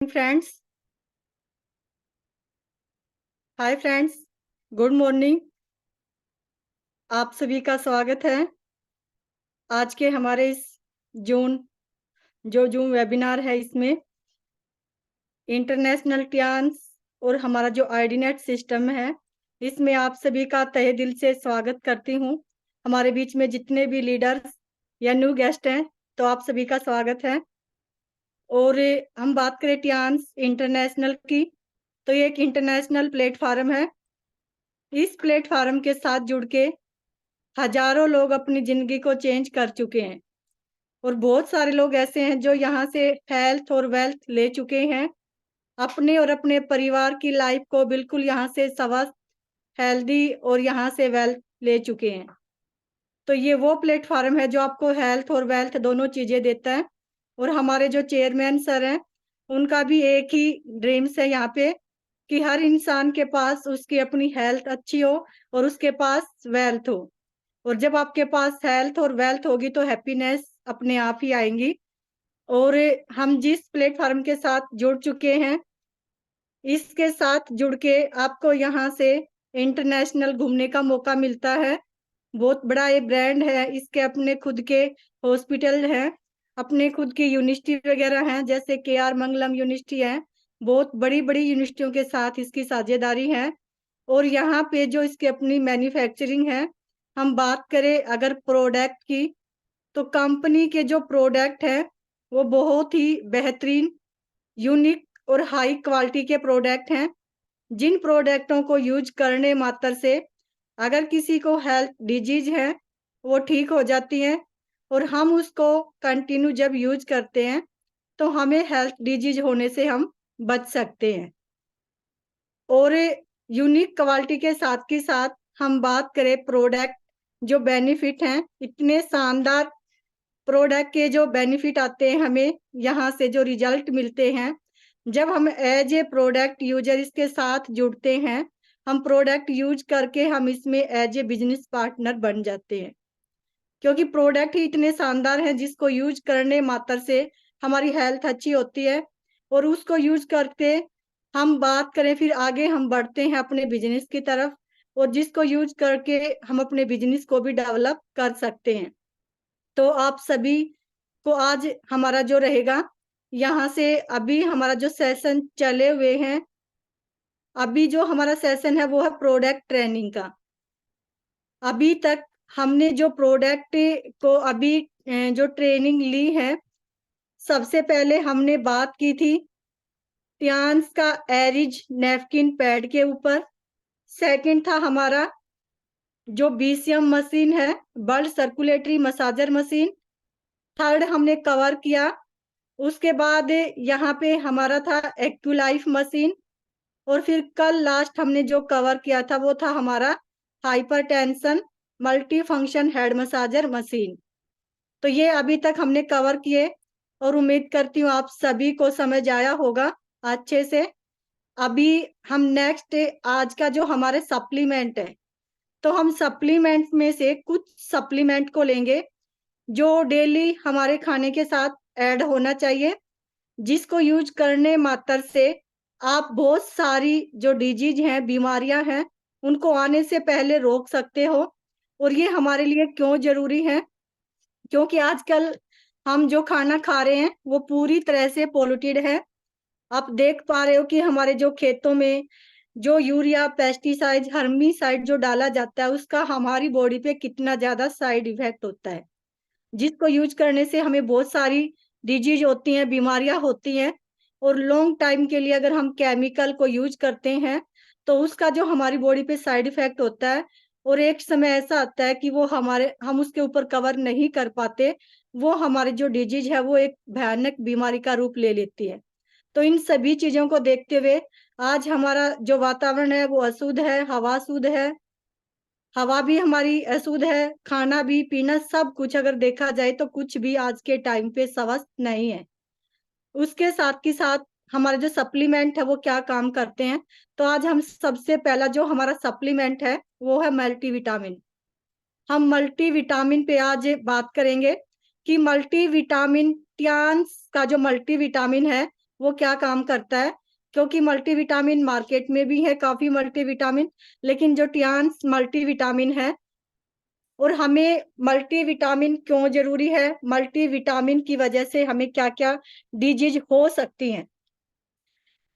Friends. Hi friends. Good morning. आप सभी का स्वागत है आज के हमारे इस जून जूम वेबिनार है। इसमें इंटरनेशनल ट्रांस और हमारा जो आईडीनेट सिस्टम है, इसमें आप सभी का तहे दिल से स्वागत करती हूँ। हमारे बीच में जितने भी लीडर्स या न्यू गेस्ट हैं, तो आप सभी का स्वागत है। और हम बात करें ट्रांस इंटरनेशनल की, तो ये एक इंटरनेशनल प्लेटफार्म है। इस प्लेटफार्म के साथ जुड़ के हजारों लोग अपनी जिंदगी को चेंज कर चुके हैं, और बहुत सारे लोग ऐसे हैं जो यहाँ से हेल्थ और वेल्थ ले चुके हैं। अपने और अपने परिवार की लाइफ को बिल्कुल यहाँ से स्वस्थ, हेल्दी और यहाँ से वेल्थ ले चुके हैं। तो ये वो प्लेटफार्म है जो आपको हेल्थ और वेल्थ दोनों चीजें देता है। और हमारे जो चेयरमैन सर हैं, उनका भी एक ही ड्रीम्स है यहाँ पे कि हर इंसान के पास उसकी अपनी हेल्थ अच्छी हो और उसके पास वेल्थ हो। और जब आपके पास हेल्थ और वेल्थ होगी तो हैप्पीनेस अपने आप ही आएंगी। और हम जिस प्लेटफॉर्म के साथ जुड़ चुके हैं, इसके साथ जुड़ के आपको यहाँ से इंटरनेशनल घूमने का मौका मिलता है। बहुत बड़ा ये ब्रांड है, इसके अपने खुद के हॉस्पिटल हैं, अपने खुद की यूनिवर्सिटी वगैरह हैं, जैसे KR मंगलम यूनिवर्सिटी है। बहुत बड़ी बड़ी यूनिवर्सिटियों के साथ इसकी साझेदारी है। और यहाँ पे जो इसकी अपनी मैन्युफैक्चरिंग है, हम बात करें अगर प्रोडक्ट की, तो कंपनी के जो प्रोडक्ट है वो बहुत ही बेहतरीन, यूनिक और हाई क्वालिटी के प्रोडक्ट हैं। जिन प्रोडक्टों को यूज करने मात्र से अगर किसी को हेल्थ डिजीज है, वो ठीक हो जाती है। और हम उसको कंटिन्यू जब यूज करते हैं तो हमें हेल्थ डिजीज होने से हम बच सकते हैं। और यूनिक क्वालिटी के साथ हम बात करें प्रोडक्ट जो बेनिफिट हैं, इतने शानदार प्रोडक्ट के जो बेनिफिट आते हैं हमें, यहाँ से जो रिजल्ट मिलते हैं, जब हम एज ए प्रोडक्ट यूजर इसके साथ जुड़ते हैं, हम प्रोडक्ट यूज करके हम इसमें एज ए बिजनेस पार्टनर बन जाते हैं। क्योंकि प्रोडक्ट ही इतने शानदार हैं जिसको यूज करने मात्र से हमारी हेल्थ अच्छी होती है। और उसको यूज करके हम बात करें, फिर आगे हम बढ़ते हैं अपने बिजनेस की तरफ, और जिसको यूज करके हम अपने बिजनेस को भी डेवलप कर सकते हैं। तो आप सभी को आज हमारा जो रहेगा, यहाँ से अभी हमारा जो सेशन चले हुए हैं, अभी जो हमारा सेशन है वो है प्रोडक्ट ट्रेनिंग का। अभी तक हमने जो प्रोडक्ट को अभी जो ट्रेनिंग ली है, सबसे पहले हमने बात की थी ट्रांस का एरिज नेपकिन पैड के ऊपर। सेकंड था हमारा जो BCM मशीन है, blood circulatory massager machine. Third हमने कवर किया। उसके बाद यहाँ पे हमारा था एक्टिव मशीन। और फिर कल लास्ट हमने जो कवर किया था वो था हमारा hypertension multi function head massager machine. तो ये अभी तक हमने कवर किए, और उम्मीद करती हूँ आप सभी को समझ आया होगा अच्छे से। अभी हम नेक्स्ट आज का जो हमारे सप्लीमेंट है, तो हम सप्लीमेंट में से कुछ सप्लीमेंट को लेंगे जो डेली हमारे खाने के साथ ऐड होना चाहिए, जिसको यूज करने मात्र से आप बहुत सारी जो डिजीज हैं, बीमारियां हैं, उनको आने से पहले रोक सकते हो। और ये हमारे लिए क्यों जरूरी है? क्योंकि आजकल हम जो खाना खा रहे हैं वो पूरी तरह से पोल्यूटेड है। आप देख पा रहे हो कि हमारे जो खेतों में जो यूरिया, पेस्टिसाइड, हर्मिसाइड जो डाला जाता है, उसका हमारी बॉडी पे कितना ज्यादा साइड इफेक्ट होता है, जिसको यूज करने से हमें बहुत सारी डिजीज होती हैं, बीमारियां होती हैं। और लॉन्ग टाइम के लिए अगर हम केमिकल को यूज करते हैं, तो उसका जो हमारी बॉडी पे साइड इफेक्ट होता है, और एक समय ऐसा आता है कि वो हम उसके ऊपर कवर नहीं कर पाते, वो हमारी जो डिजीज है वो एक भयानक बीमारी का रूप ले लेती है। तो इन सभी चीजों को देखते हुए आज हमारा जो वातावरण है वो अशुद्ध है, हवा शुद्ध है, हवा भी हमारी अशुद्ध है, खाना भी, पीना सब कुछ अगर देखा जाए तो कुछ भी आज के टाइम पे स्वस्थ नहीं है। उसके साथ ही साथ हमारे जो सप्लीमेंट है वो क्या काम करते हैं, तो आज हम सबसे पहला जो हमारा सप्लीमेंट है वो है मल्टीविटामिन। हम मल्टीविटामिन पे आज बात करेंगे कि मल्टीविटामिन ट्रांस का जो मल्टीविटामिन है वो क्या काम करता है, क्योंकि मल्टीविटामिन मार्केट में भी है काफी मल्टीविटामिन, लेकिन जो टियान्स मल्टीविटामिन है, और हमें मल्टीविटामिन क्यों जरूरी है, मल्टीविटामिन की वजह से हमें क्या क्या डिजीज हो सकती हैं,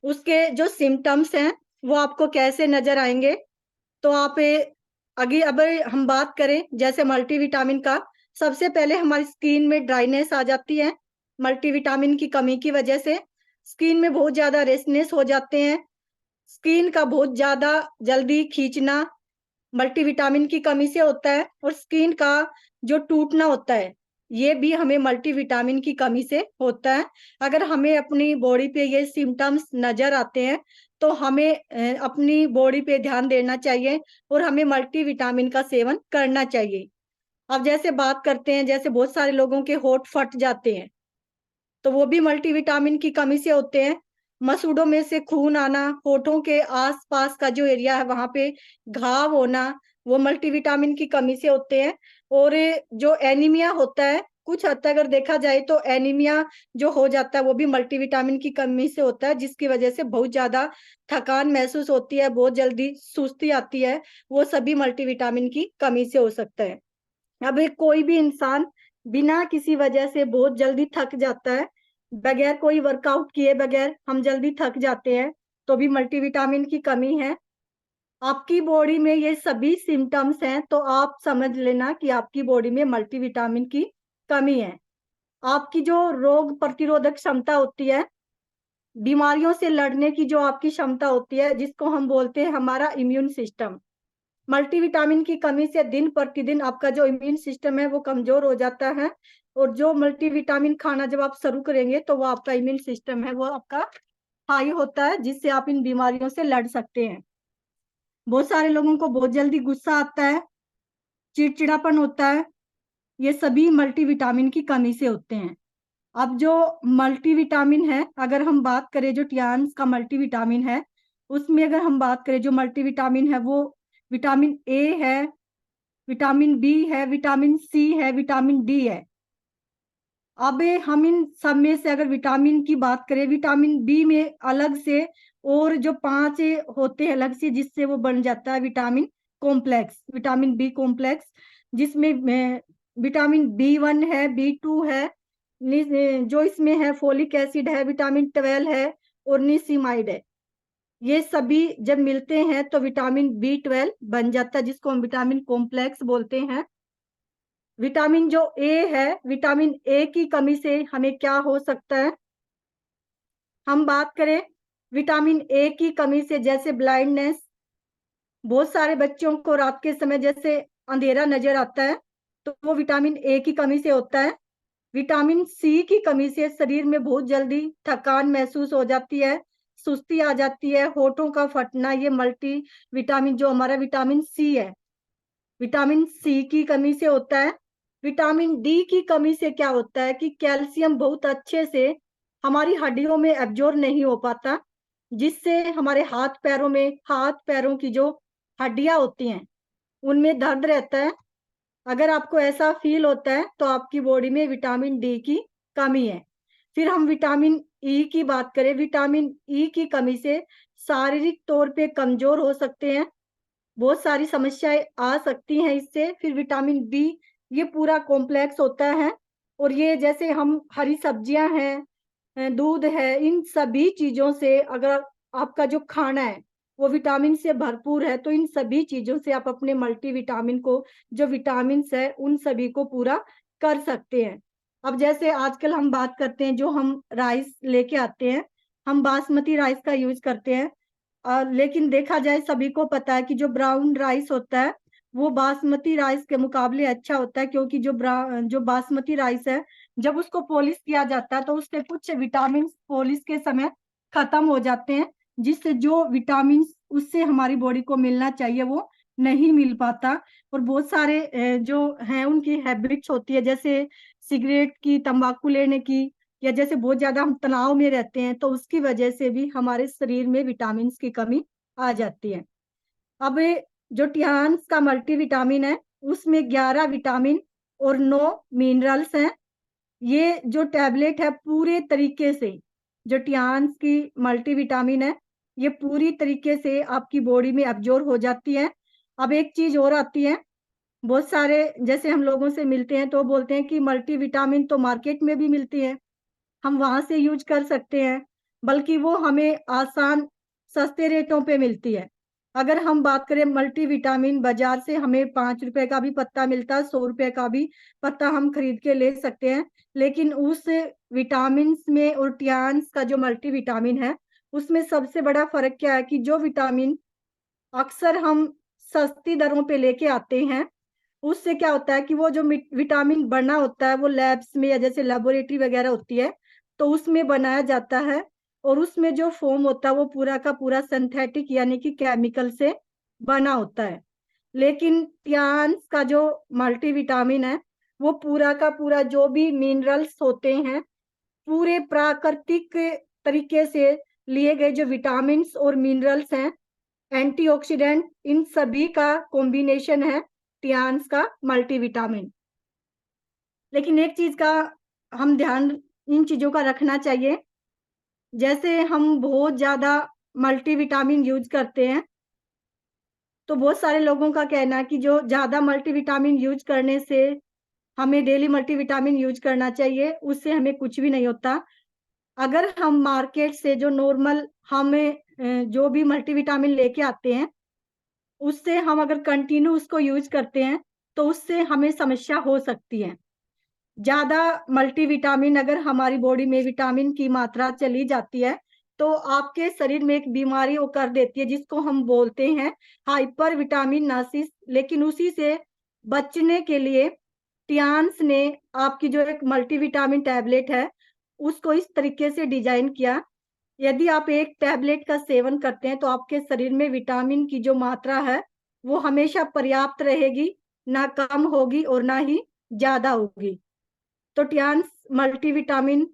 उसके जो सिम्टम्स हैं वो आपको कैसे नजर आएंगे। तो आप आगे अब हम बात करें जैसे मल्टीविटामिन का, सबसे पहले हमारी स्किन में ड्राइनेस आ जाती है मल्टीविटामिन की कमी की वजह से। स्किन में बहुत ज्यादा रेडनेस हो जाते हैं, स्किन का बहुत ज्यादा जल्दी खींचना मल्टीविटामिन की कमी से होता है, और स्किन का जो टूटना होता है ये भी हमें मल्टीविटामिन की कमी से होता है। अगर हमें अपनी बॉडी पे ये सिम्टम्स नजर आते हैं तो हमें अपनी बॉडी पे ध्यान देना चाहिए और हमें मल्टीविटामिन का सेवन करना चाहिए। अब जैसे बात करते हैं, जैसे बहुत सारे लोगों के होंठ फट जाते हैं तो वो भी मल्टीविटामिन की कमी से होते हैं। मसूड़ों में से खून आना, होठों के आसपास का जो एरिया है वहां पे घाव होना, वो मल्टीविटामिन की कमी से होते हैं। और जो एनीमिया होता है, कुछ हद तक अगर देखा जाए तो एनीमिया जो हो जाता है वो भी मल्टीविटामिन की कमी से होता है, जिसकी वजह से बहुत ज्यादा थकान महसूस होती है, बहुत जल्दी सुस्ती आती है, वो सभी मल्टीविटामिन की कमी से हो सकता है। अब कोई भी इंसान बिना किसी वजह से बहुत जल्दी थक जाता है, बगैर कोई वर्कआउट किए बगैर हम जल्दी थक जाते हैं, तो भी मल्टीविटामिन की कमी है। आपकी बॉडी में ये सभी सिम्टम्स हैं तो आप समझ लेना कि आपकी बॉडी में मल्टीविटामिन की कमी है। आपकी जो रोग प्रतिरोधक क्षमता होती है, बीमारियों से लड़ने की जो आपकी क्षमता होती है, जिसको हम बोलते हैं हमारा इम्यून सिस्टम, मल्टीविटामिन की कमी से दिन प्रतिदिन आपका जो इम्यून सिस्टम है वो कमजोर हो जाता है। और जो मल्टीविटामिन खाना जब आप शुरू करेंगे तो वो आपका इम्यून सिस्टम है वो आपका हाई होता है, जिससे आप इन बीमारियों से लड़ सकते हैं। बहुत सारे लोगों को बहुत जल्दी गुस्सा आता है, चिड़चिड़ापन होता है, ये सभी मल्टीविटामिन की कमी से होते हैं। अब जो मल्टीविटामिन है, अगर हम बात करें जो टियान्स का मल्टीविटामिन है, उसमें अगर हम बात करें जो मल्टीविटामिन है वो विटामिन ए है, विटामिन बी है, विटामिन सी है, विटामिन डी है। अब हम इन सब में से अगर विटामिन की बात करें, विटामिन बी में अलग से और जो 5 होते हैं अलग से, जिससे वो बन जाता है vitamin complex, vitamin B complex, जिसमें विटामिन बी 1 है, बी 2 है, जो इसमें है फोलिक एसिड है, विटामिन 12 है और निसिमाइड है। ये सभी जब मिलते हैं तो विटामिन बी 12 बन जाता है, जिसको हम विटामिन कॉम्प्लेक्स बोलते हैं। विटामिन जो ए है, विटामिन ए की कमी से हमें क्या हो सकता है, हम बात करें विटामिन ए की कमी से, जैसे ब्लाइंडनेस, बहुत सारे बच्चों को रात के समय जैसे अंधेरा नजर आता है तो वो विटामिन ए की कमी से होता है। विटामिन सी की कमी से शरीर में बहुत जल्दी थकान महसूस हो जाती है, सुस्ती आ जाती है, होठों का फटना, ये मल्टी विटामिन जो हमारा विटामिन सी है, विटामिन सी की कमी से होता है। विटामिन डी की कमी से क्या होता है कि कैल्शियम बहुत अच्छे से हमारी हड्डियों में एब्जॉर्ब नहीं हो पाता, जिससे हमारे हाथ पैरों की जो हड्डियां होती हैं उनमें दर्द रहता है। अगर आपको ऐसा फील होता है तो आपकी बॉडी में विटामिन डी की कमी है। फिर हम विटामिन ई की बात करें, विटामिन ई की कमी से शारीरिक तौर पे कमजोर हो सकते हैं, बहुत सारी समस्याएं आ सकती हैं इससे। फिर विटामिन बी, ये पूरा कॉम्प्लेक्स होता है, और ये जैसे हम हरी सब्जियां हैं, दूध है, इन सभी चीजों से अगर आपका जो खाना है वो विटामिन से भरपूर है तो इन सभी चीजों से आप अपने मल्टीविटामिन को, जो विटामिन है उन सभी को पूरा कर सकते हैं। अब जैसे आजकल हम बात करते हैं, जो हम राइस लेके आते हैं, हम बासमती राइस का यूज करते हैं, लेकिन देखा जाए सभी को पता है कि जो ब्राउन राइस होता है वो बासमती राइस के मुकाबले अच्छा होता है, क्योंकि जो बासमती राइस है जब उसको पॉलिश किया जाता है तो उसके कुछ विटामिन पॉलिश के समय खत्म हो जाते हैं, जिससे जो विटामिन उससे हमारी बॉडी को मिलना चाहिए वो नहीं मिल पाता। और बहुत सारे जो हैं उनकी हैबिट्स होती है, जैसे सिगरेट की, तंबाकू लेने की, या जैसे बहुत ज्यादा हम तनाव में रहते हैं तो उसकी वजह से भी हमारे शरीर में विटामिन की कमी आ जाती है। अब जो टियान्स का मल्टीविटामिन है उसमें 11 विटामिन और 9 मिनरल्स हैं। ये जो टैबलेट है पूरे तरीके से जो टियान्स की मल्टीविटामिन है, ये पूरी तरीके से आपकी बॉडी में एब्जॉर्ब हो जाती है। अब एक चीज और आती है, बहुत सारे जैसे हम लोगों से मिलते हैं तो बोलते हैं कि मल्टीविटामिन तो मार्केट में भी मिलती है, हम वहां से यूज कर सकते हैं, बल्कि वो हमें आसान सस्ते रेटों पे मिलती है। अगर हम बात करें मल्टीविटामिन, बाजार से हमें 5 रुपए का भी पत्ता मिलता है, 100 रुपए का भी पत्ता हम खरीद के ले सकते हैं। लेकिन उस विटामिन में और टियान्स का जो मल्टीविटामिन है, उसमें सबसे बड़ा फर्क क्या है कि जो विटामिन अक्सर हम सस्ती दरों पे लेके आते हैं, उससे क्या होता है कि वो जो विटामिन बना होता है वो लैब्स में या जैसे लेबोरेटरी वगैरह होती है तो उसमें बनाया जाता है, और उसमें जो फोम होता है वो पूरा का पूरा सिंथेटिक यानी कि केमिकल से बना होता है। लेकिन टियान्स का जो मल्टीविटामिन है, वो पूरा का पूरा जो भी मिनरल्स होते हैं, पूरे प्राकृतिक तरीके से लिए गए जो विटामिन्स और मिनरल्स हैं, एंटीऑक्सीडेंट, इन सभी का कॉम्बिनेशन है टियान्स का मल्टीविटामिन। लेकिन एक चीज का हम ध्यान इन चीजों का रखना चाहिए, जैसे हम बहुत ज्यादा मल्टीविटामिन यूज करते हैं तो बहुत सारे लोगों का कहना है कि जो ज्यादा मल्टीविटामिन यूज करने से, हमें डेली मल्टीविटामिन यूज करना चाहिए, उससे हमें कुछ भी नहीं होता। अगर हम मार्केट से जो नॉर्मल हमें जो भी मल्टीविटामिन लेके आते हैं, उससे हम अगर कंटिन्यू उसको यूज करते हैं तो उससे हमें समस्या हो सकती है। ज्यादा मल्टीविटामिन अगर हमारी बॉडी में विटामिन की मात्रा चली जाती है तो आपके शरीर में एक बीमारी वो कर देती है जिसको हम बोलते हैं हाइपर विटामिनासिस। लेकिन उसी से बचने के लिए टियान्स ने आपकी जो एक मल्टीविटामिन टैबलेट है उसको इस तरीके से डिजाइन किया, यदि आप एक टैबलेट का सेवन करते हैं तो आपके शरीर में विटामिन की जो मात्रा है वो हमेशा पर्याप्त रहेगी, ना कम होगी और ना ही ज्यादा होगी। तो टियान्स मल्टीविटामिन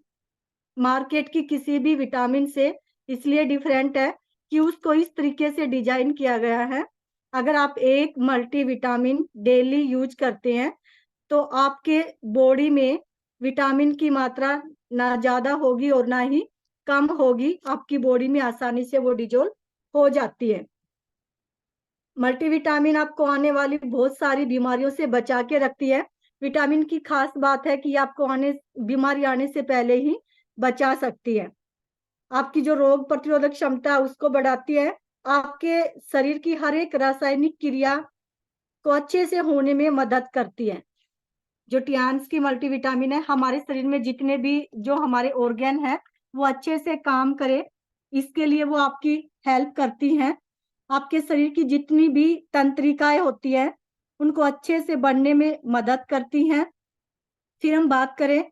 मार्केट की किसी भी विटामिन से इसलिए डिफरेंट है कि उसको इस तरीके से डिजाइन किया गया है, अगर आप एक मल्टीविटामिन डेली यूज करते हैं तो आपके बॉडी में विटामिन की मात्रा ना ज्यादा होगी और ना ही कम होगी, आपकी बॉडी में आसानी से वो डिजोल्व हो जाती है। मल्टीविटामिन आपको आने वाली बहुत सारी बीमारियों से बचा के रखती है। विटामिन की खास बात है कि आपको बीमारी आने से पहले ही बचा सकती है। आपकी जो रोग प्रतिरोधक क्षमता है उसको बढ़ाती है, आपके शरीर की हर एक रासायनिक क्रिया को अच्छे से होने में मदद करती है। जो टियान्स की मल्टीविटामिन है, हमारे शरीर में जितने भी जो हमारे ऑर्गन है वो अच्छे से काम करे, इसके लिए वो आपकी हेल्प करती हैं। आपके शरीर की जितनी भी तंत्रिकाएं होती है उनको अच्छे से बनने में मदद करती हैं। फिर हम बात करें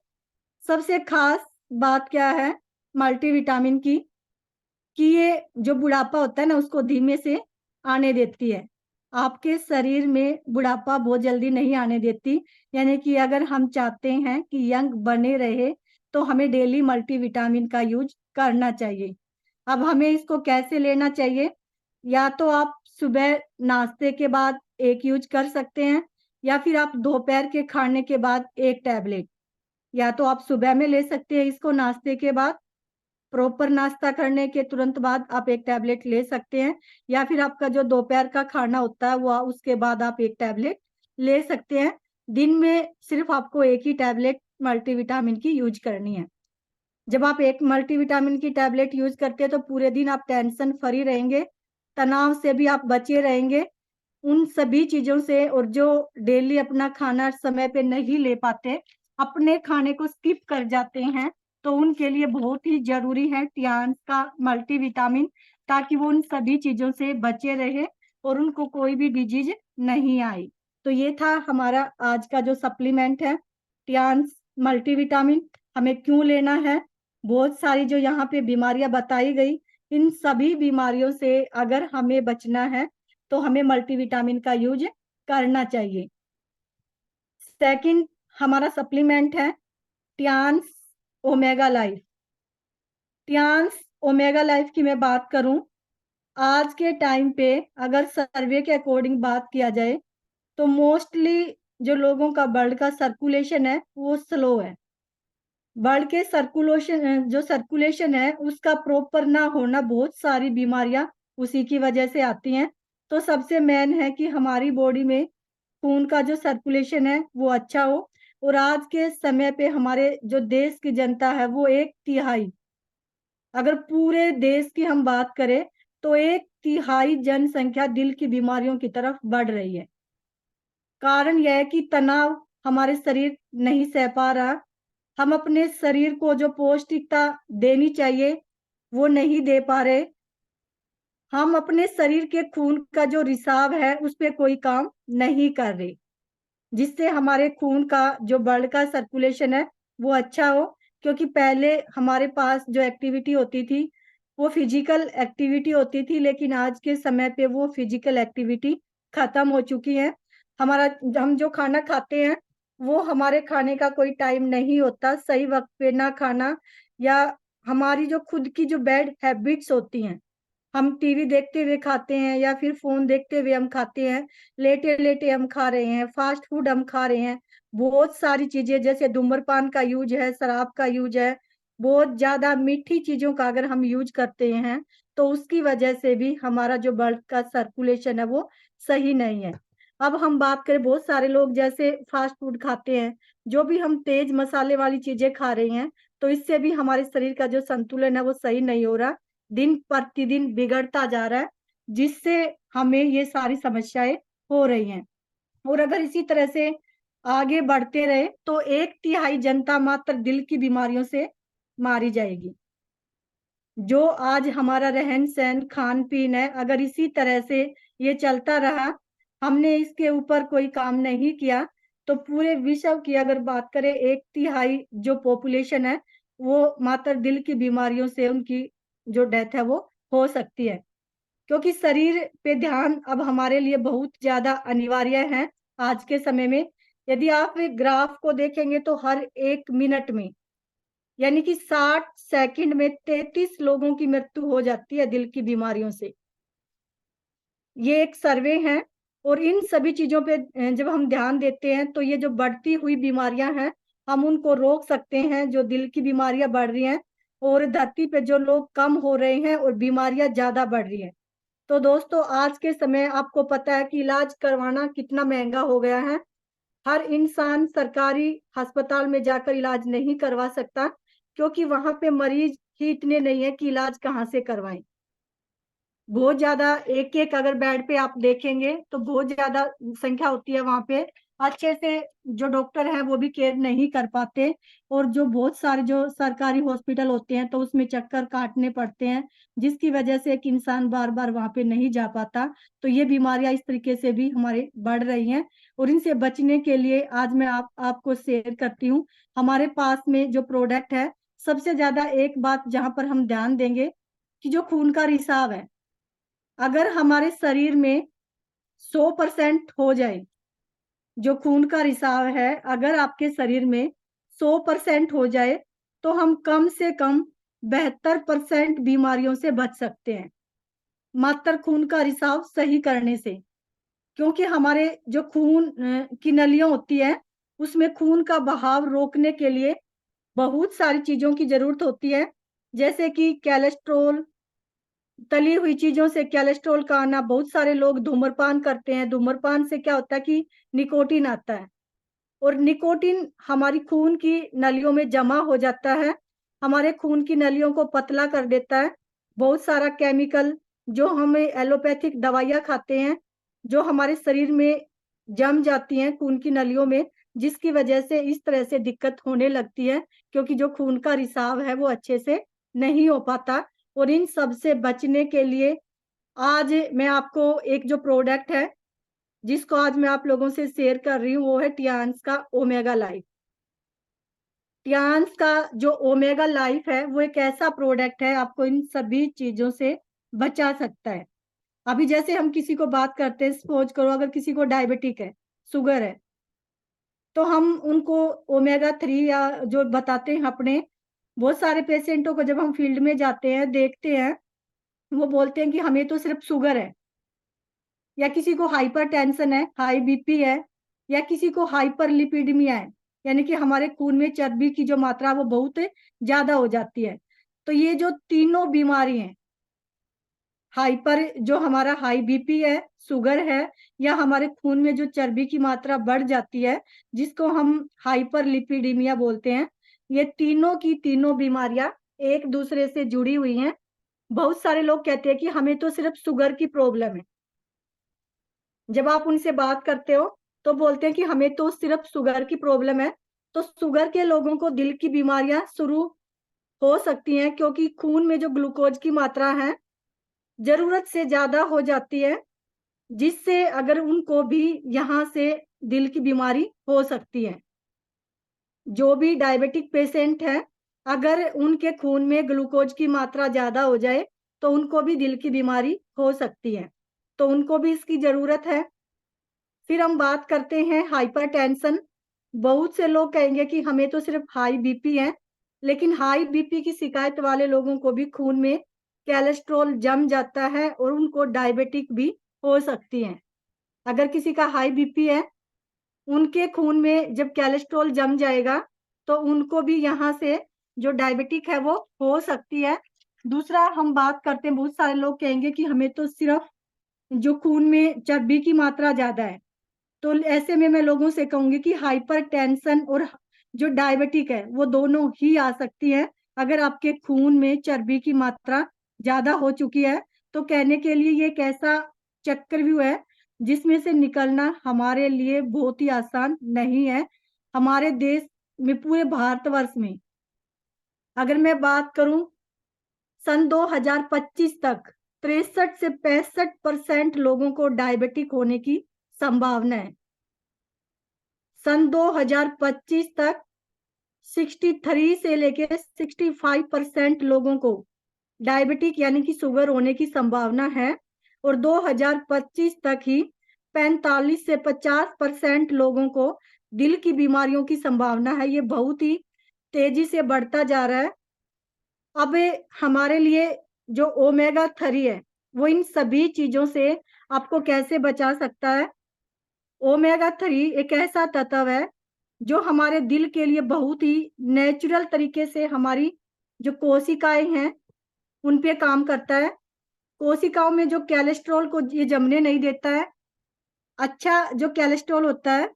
सबसे खास बात क्या है मल्टीविटामिन की, कि ये जो बुढ़ापा होता है ना उसको धीमे से आने देती है। आपके शरीर में बुढ़ापा बहुत जल्दी नहीं आने देती, यानी कि अगर हम चाहते हैं कि यंग बने रहे तो हमें डेली मल्टीविटामिन का यूज करना चाहिए। अब हमें इसको कैसे लेना चाहिए, या तो आप सुबह नाश्ते के बाद एक यूज कर सकते हैं, या फिर आप दोपहर के खाने के बाद एक टैबलेट, या तो आप सुबह में ले सकते हैं इसको नाश्ते के बाद, प्रॉपर नाश्ता करने के तुरंत बाद आप एक टैबलेट ले सकते हैं, या फिर आपका जो दोपहर का खाना होता है वो उसके बाद आप एक टैबलेट ले सकते हैं। दिन में सिर्फ आपको एक ही टैबलेट मल्टीविटामिन की यूज करनी है। जब आप एक मल्टीविटामिन की टैबलेट यूज करते हैं तो पूरे दिन आप टेंशन फ्री रहेंगे, तनाव से भी आप बचे रहेंगे, उन सभी चीजों से। और जो डेली अपना खाना समय पे नहीं ले पाते, अपने खाने को स्किप कर जाते हैं, तो उनके लिए बहुत ही जरूरी है टियान्स का मल्टीविटामिन, ताकि वो उन सभी चीजों से बचे रहे और उनको कोई भी डिजीज नहीं आई। तो ये था हमारा आज का जो सप्लीमेंट है टियान्स मल्टीविटामिन, हमें क्यों लेना है, बहुत सारी जो यहाँ पे बीमारियां बताई गई, इन सभी बीमारियों से अगर हमें बचना है तो हमें मल्टीविटामिन का यूज करना चाहिए। सेकंड हमारा सप्लीमेंट है टियान्स ओमेगा लाइफ। टियान्स ओमेगा लाइफ की मैं बात करूं, आज के टाइम पे अगर सर्वे के अकॉर्डिंग बात किया जाए तो मोस्टली जो लोगों का ब्लड का सर्कुलेशन है वो स्लो है, ब्लड के सर्कुलेशन है उसका प्रॉपर ना होना, बहुत सारी बीमारियां उसी की वजह से आती हैं। तो सबसे मेन है कि हमारी बॉडी में खून का जो सर्कुलेशन है वो अच्छा हो। और आज के समय पे हमारे जो देश की जनता है वो 1/3, अगर पूरे देश की हम बात करें तो 1/3 जनसंख्या दिल की बीमारियों की तरफ बढ़ रही है। कारण यह है कि तनाव हमारे शरीर नहीं सह पा रहा। हम अपने शरीर को जो पौष्टिकता देनी चाहिए वो नहीं दे पा रहे। हम अपने शरीर के खून का जो रिसाव है उस पे कोई काम नहीं कर रहे, जिससे हमारे खून का जो ब्लड का सर्कुलेशन है वो अच्छा हो। क्योंकि पहले हमारे पास जो एक्टिविटी होती थी वो फिजिकल एक्टिविटी होती थी, लेकिन आज के समय पे वो फिजिकल एक्टिविटी खत्म हो चुकी है। हमारा हम जो खाना खाते हैं वो हमारे खाने का कोई टाइम नहीं होता, सही वक्त पे ना खाना, या हमारी जो खुद की जो बैड हैबिट्स होती हैं, हम टीवी देखते हुए खाते हैं या फिर फोन देखते हुए हम खाते हैं, लेटे लेटे हम खा रहे हैं, फास्ट फूड हम खा रहे हैं, बहुत सारी चीजें जैसे धूम्रपान का यूज है, शराब का यूज है, बहुत ज्यादा मीठी चीजों का अगर हम यूज करते हैं तो उसकी वजह से भी हमारा जो ब्लड का सर्कुलेशन है वो सही नहीं है। अब हम बात करें, बहुत सारे लोग जैसे फास्ट फूड खाते हैं, जो भी हम तेज मसाले वाली चीजें खा रहे हैं, तो इससे भी हमारे शरीर का जो संतुलन है वो सही नहीं हो रहा, दिन प्रतिदिन बिगड़ता जा रहा है, जिससे हमें ये सारी समस्याएं हो रही हैं। और अगर इसी तरह से आगे बढ़ते रहे तो 1/3 जनता मात्र दिल की बीमारियों से मारी जाएगी। जो आज हमारा रहन सहन खान पीन है, अगर इसी तरह से ये चलता रहा, हमने इसके ऊपर कोई काम नहीं किया, तो पूरे विश्व की अगर बात करें 1/3 जो पॉपुलेशन है वो मात्र दिल की बीमारियों से उनकी जो डेथ है वो हो सकती है। क्योंकि शरीर पे ध्यान अब हमारे लिए बहुत ज्यादा अनिवार्य है आज के समय में। यदि आप एक ग्राफ को देखेंगे तो हर 1 मिनट में, यानी कि 60 सेकंड में 33 लोगों की मृत्यु हो जाती है दिल की बीमारियों से। ये एक सर्वे है। और इन सभी चीजों पे जब हम ध्यान देते हैं तो ये जो बढ़ती हुई बीमारियां हैं हम उनको रोक सकते हैं, जो दिल की बीमारियां बढ़ रही हैं, और धरती पे जो लोग कम हो रहे हैं और बीमारियां ज्यादा बढ़ रही हैं। तो दोस्तों, आज के समय आपको पता है कि इलाज करवाना कितना महंगा हो गया है। हर इंसान सरकारी अस्पताल में जाकर इलाज नहीं करवा सकता, क्योंकि वहां पे मरीज ही इतने नहीं है कि इलाज कहाँ से करवाएं। बहुत ज्यादा, एक एक अगर बेड पे आप देखेंगे तो बहुत ज्यादा संख्या होती है वहां पे। अच्छे से जो डॉक्टर हैं वो भी केयर नहीं कर पाते। और जो बहुत सारे जो सरकारी हॉस्पिटल होते हैं तो उसमें चक्कर काटने पड़ते हैं, जिसकी वजह से एक इंसान बार बार वहां पे नहीं जा पाता। तो ये बीमारियां इस तरीके से भी हमारे बढ़ रही हैं। और इनसे बचने के लिए आज मैं आपको शेयर करती हूँ हमारे पास में जो प्रोडक्ट है। सबसे ज्यादा एक बात जहां पर हम ध्यान देंगे कि जो खून का रिसाव है, अगर हमारे शरीर में 100% हो जाए, जो खून का रिसाव है अगर आपके शरीर में 100% हो जाए, तो हम कम से कम 72% बीमारियों से बच सकते हैं, मात्र खून का रिसाव सही करने से। क्योंकि हमारे जो खून की नलियां होती है उसमें खून का बहाव रोकने के लिए बहुत सारी चीजों की जरूरत होती है, जैसे कि कैलेस्ट्रोल, तली हुई चीजों से कोलेस्ट्रॉल का आना। बहुत सारे लोग धूम्रपान करते हैं, धूम्रपान से क्या होता है कि निकोटीन आता है, और निकोटीन हमारी खून की नलियों में जमा हो जाता है, हमारे खून की नलियों को पतला कर देता है। बहुत सारा केमिकल जो हमें एलोपैथिक दवाइयां खाते हैं, जो हमारे शरीर में जम जाती हैं खून की नलियों में, जिसकी वजह से इस तरह से दिक्कत होने लगती है, क्योंकि जो खून का रिसाव है वो अच्छे से नहीं हो पाता। और इन सब से बचने के लिए आज मैं आपको एक जो प्रोडक्ट है जिसको आज मैं आप लोगों से शेयर कर रही हूँ वो है टियान्स का ओमेगा लाइफ। टियान्स का जो ओमेगा लाइफ है वो एक ऐसा प्रोडक्ट है आपको इन सभी चीजों से बचा सकता है। अभी जैसे हम किसी को बात करते हैं, सपोज करो अगर किसी को डायबिटिक है, शुगर है, तो हम उनको ओमेगा 3 या जो बताते हैं अपने, बहुत सारे पेशेंटों को जब हम फील्ड में जाते हैं देखते हैं, वो बोलते हैं कि हमें तो सिर्फ शुगर है, या किसी को हाइपर टेंशन है, हाई बीपी है, या किसी को हाइपर लिपिडमिया है। यानी कि हमारे खून में चर्बी की जो मात्रा वो बहुत ज्यादा हो जाती है। तो ये जो तीनों बीमारी हैं, हाइपर जो हमारा हाई बीपी है, शुगर है, या हमारे खून में जो चर्बी की मात्रा बढ़ जाती है जिसको हम हाइपर लिपिडीमिया बोलते हैं, ये तीनों की तीनों बीमारियां एक दूसरे से जुड़ी हुई हैं। बहुत सारे लोग कहते हैं कि हमें तो सिर्फ शुगर की प्रॉब्लम है। जब आप उनसे बात करते हो तो बोलते हैं कि हमें तो सिर्फ शुगर की प्रॉब्लम है। तो शुगर के लोगों को दिल की बीमारियां शुरू हो सकती हैं, क्योंकि खून में जो ग्लूकोज की मात्रा है जरूरत से ज्यादा हो जाती है, जिससे अगर उनको भी यहाँ से दिल की बीमारी हो सकती है। जो भी डायबिटिक पेशेंट है, अगर उनके खून में ग्लूकोज की मात्रा ज्यादा हो जाए तो उनको भी दिल की बीमारी हो सकती है, तो उनको भी इसकी जरूरत है। फिर हम बात करते हैं हाइपरटेंशन। बहुत से लोग कहेंगे कि हमें तो सिर्फ हाई बीपी है, लेकिन हाई बीपी की शिकायत वाले लोगों को भी खून में कोलेस्ट्रॉल जम जाता है और उनको डायबिटिक भी हो सकती है। अगर किसी का हाई बीपी है, उनके खून में जब कोलेस्ट्रॉल जम जाएगा तो उनको भी यहाँ से जो डायबिटिक है वो हो सकती है। दूसरा हम बात करते हैं, बहुत सारे लोग कहेंगे कि हमें तो सिर्फ जो खून में चर्बी की मात्रा ज्यादा है। तो ऐसे में मैं लोगों से कहूंगी कि हाइपरटेंशन और जो डायबिटिक है वो दोनों ही आ सकती है। अगर आपके खून में चर्बी की मात्रा ज्यादा हो चुकी है तो कहने के लिए ये एक ऐसा चक्रव्यूह है जिसमें से निकलना हमारे लिए बहुत ही आसान नहीं है। हमारे देश में, पूरे भारतवर्ष में अगर मैं बात करूं, सन 2025 तक 63 से 65% लोगों को डायबिटिक होने की संभावना है। सन 2025 तक 63 से लेके 65% लोगों को डायबिटिक यानी कि शुगर होने की संभावना है, और 2025 तक ही 45 से 50% लोगों को दिल की बीमारियों की संभावना है। ये बहुत ही तेजी से बढ़ता जा रहा है। अब हमारे लिए जो ओमेगा 3 है वो इन सभी चीजों से आपको कैसे बचा सकता है। ओमेगा 3 एक ऐसा तत्व है जो हमारे दिल के लिए बहुत ही नेचुरल तरीके से हमारी जो कोशिकाएं हैं उन पे काम करता है। कोशिकाओं में जो कोलेस्ट्रॉल को ये जमने नहीं देता है। अच्छा जो कोलेस्ट्रॉल होता है,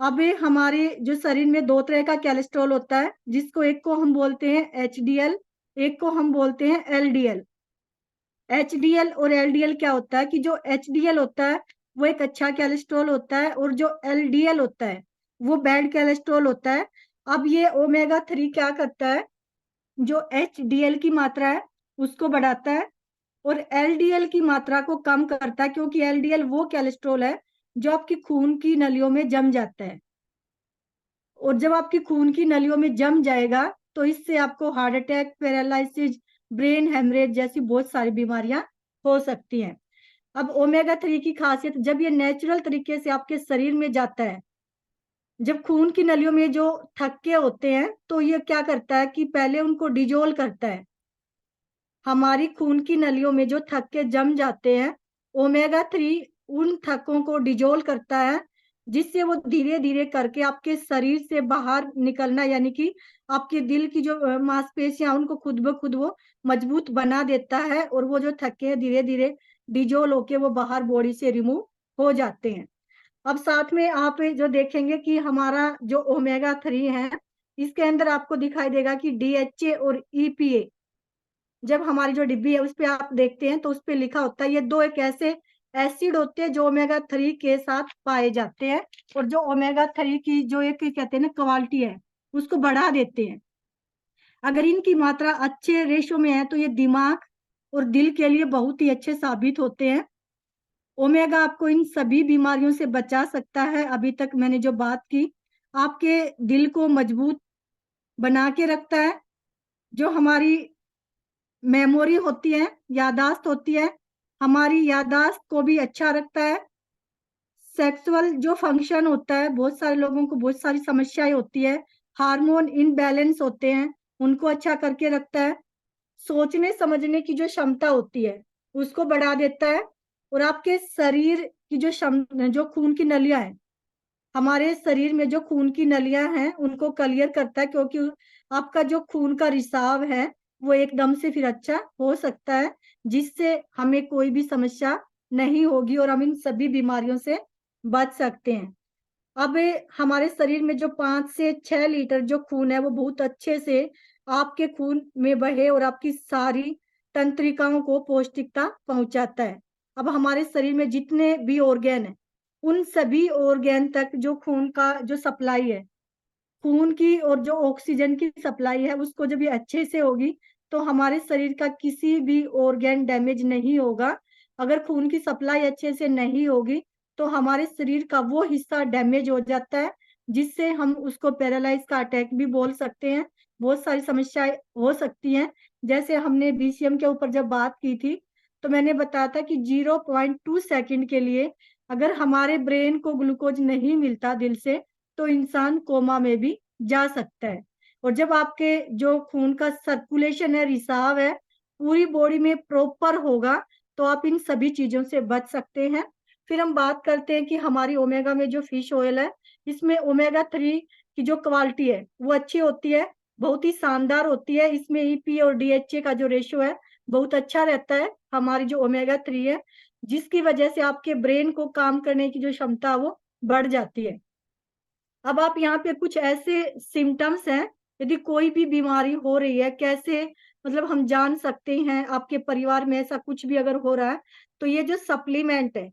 अब ये हमारे जो शरीर में दो तरह का कोलेस्ट्रॉल होता है, जिसको एक को हम बोलते हैं एचडीएल, एक को हम बोलते हैं एलडीएल। एचडीएल और एलडीएल क्या होता है कि जो एचडीएल होता है वो एक अच्छा कोलेस्ट्रॉल होता है, और जो एलडीएल होता है वो बैड कोलेस्ट्रॉल होता है। अब ये ओमेगा 3 क्या करता है, जो एचडीएल की मात्रा है उसको बढ़ाता है और एलडीएल की मात्रा को कम करता है, क्योंकि एलडीएल वो कोलेस्ट्रॉल है जो आपकी खून की नलियों में जम जाता है, और जब आपकी खून की नलियों में जम जाएगा तो इससे आपको heart attack, paralysis, brain haemorrhage जैसी बहुत सारी बीमारियां हो सकती हैं। अब ओमेगा 3 की खासियत, जब ये नेचुरल तरीके से आपके शरीर में जाता है, जब खून की नलियों में जो थक्के होते हैं तो ये क्या करता है कि पहले उनको डिजोल्व करता है। हमारी खून की नलियों में जो थक्के जम जाते हैं, ओमेगा 3 उन थक्कों को डिजोल्व करता है, जिससे वो धीरे धीरे करके आपके शरीर से बाहर निकलना, यानी कि आपके दिल की जो मांसपेशियां उनको खुद ब खुद वो मजबूत बना देता है, और वो जो थक्के हैं धीरे धीरे डिजोल्व होके वो बाहर बॉडी से रिमूव हो जाते हैं। अब साथ में आप जो देखेंगे कि हमारा जो ओमेगा 3 है, इसके अंदर आपको दिखाई देगा कि डीएचए और ईपीए, जब हमारी जो डिब्बी है उस पे आप देखते हैं तो उस पे लिखा होता है, ये दो एक ऐसे एसिड होते हैं जो ओमेगा 3 के साथ पाए जाते हैं, और जो ओमेगा 3 की जो एक कहते हैं ना क्वालिटी है उसको बढ़ा देते हैं। अगर इनकी मात्रा अच्छे रेशो में है तो ये दिमाग और दिल के लिए बहुत ही अच्छे साबित होते हैं। ओमेगा आपको इन सभी बीमारियों से बचा सकता है। अभी तक मैंने जो बात की, आपके दिल को मजबूत बना के रखता है, जो हमारी मेमोरी होती है, यादाश्त होती है, हमारी यादाश्त को भी अच्छा रखता है। सेक्सुअल जो फंक्शन होता है, बहुत सारे लोगों को बहुत सारी समस्याएं होती है, हार्मोन इनबैलेंस होते हैं, उनको अच्छा करके रखता है। सोचने समझने की जो क्षमता होती है उसको बढ़ा देता है, और आपके शरीर की जो जो खून की नलियां हैं हमारे शरीर में जो खून की नलियां हैं उनको क्लियर करता है, क्योंकि आपका जो खून का रिसाव है वो एकदम से फिर अच्छा हो सकता है, जिससे हमें कोई भी समस्या नहीं होगी और हम इन सभी बीमारियों से बच सकते हैं। अब हमारे शरीर में जो 5 से 6 लीटर जो खून है वो बहुत अच्छे से आपके खून में बहे और आपकी सारी तंत्रिकाओं को पौष्टिकता पहुंचाता है। अब हमारे शरीर में जितने भी ऑर्गेन है उन सभी ऑर्गेन तक जो खून का जो सप्लाई है, खून की और जो ऑक्सीजन की सप्लाई है उसको जब ये अच्छे से होगी तो हमारे शरीर का किसी भी ऑर्गेन डैमेज नहीं होगा। अगर खून की सप्लाई अच्छे से नहीं होगी तो हमारे शरीर का वो हिस्सा डैमेज हो जाता है, जिससे हम उसको पैरालाइज का अटैक भी बोल सकते हैं। बहुत सारी समस्याएं हो सकती हैं। जैसे हमने बीसीएम के ऊपर जब बात की थी तो मैंने बताया था कि 0.2 सेकंड के लिए अगर हमारे ब्रेन को ग्लूकोज नहीं मिलता दिल से तो इंसान कोमा में भी जा सकता है। और जब आपके जो खून का सर्कुलेशन है, रिसाव है, पूरी बॉडी में प्रॉपर होगा तो आप इन सभी चीजों से बच सकते हैं। फिर हम बात करते हैं कि हमारी ओमेगा में जो फिश ऑयल है, इसमें ओमेगा 3 की जो क्वालिटी है वो अच्छी होती है, बहुत ही शानदार होती है। इसमें ईपी और डीएचए का जो रेशियो है बहुत अच्छा रहता है हमारी जो ओमेगा 3 है, जिसकी वजह से आपके ब्रेन को काम करने की जो क्षमता वो बढ़ जाती है। अब आप यहाँ पे कुछ ऐसे सिम्टम्स हैं, यदि कोई भी बीमारी हो रही है, कैसे मतलब हम जान सकते हैं आपके परिवार में ऐसा कुछ भी अगर हो रहा है, तो ये जो सप्लीमेंट है,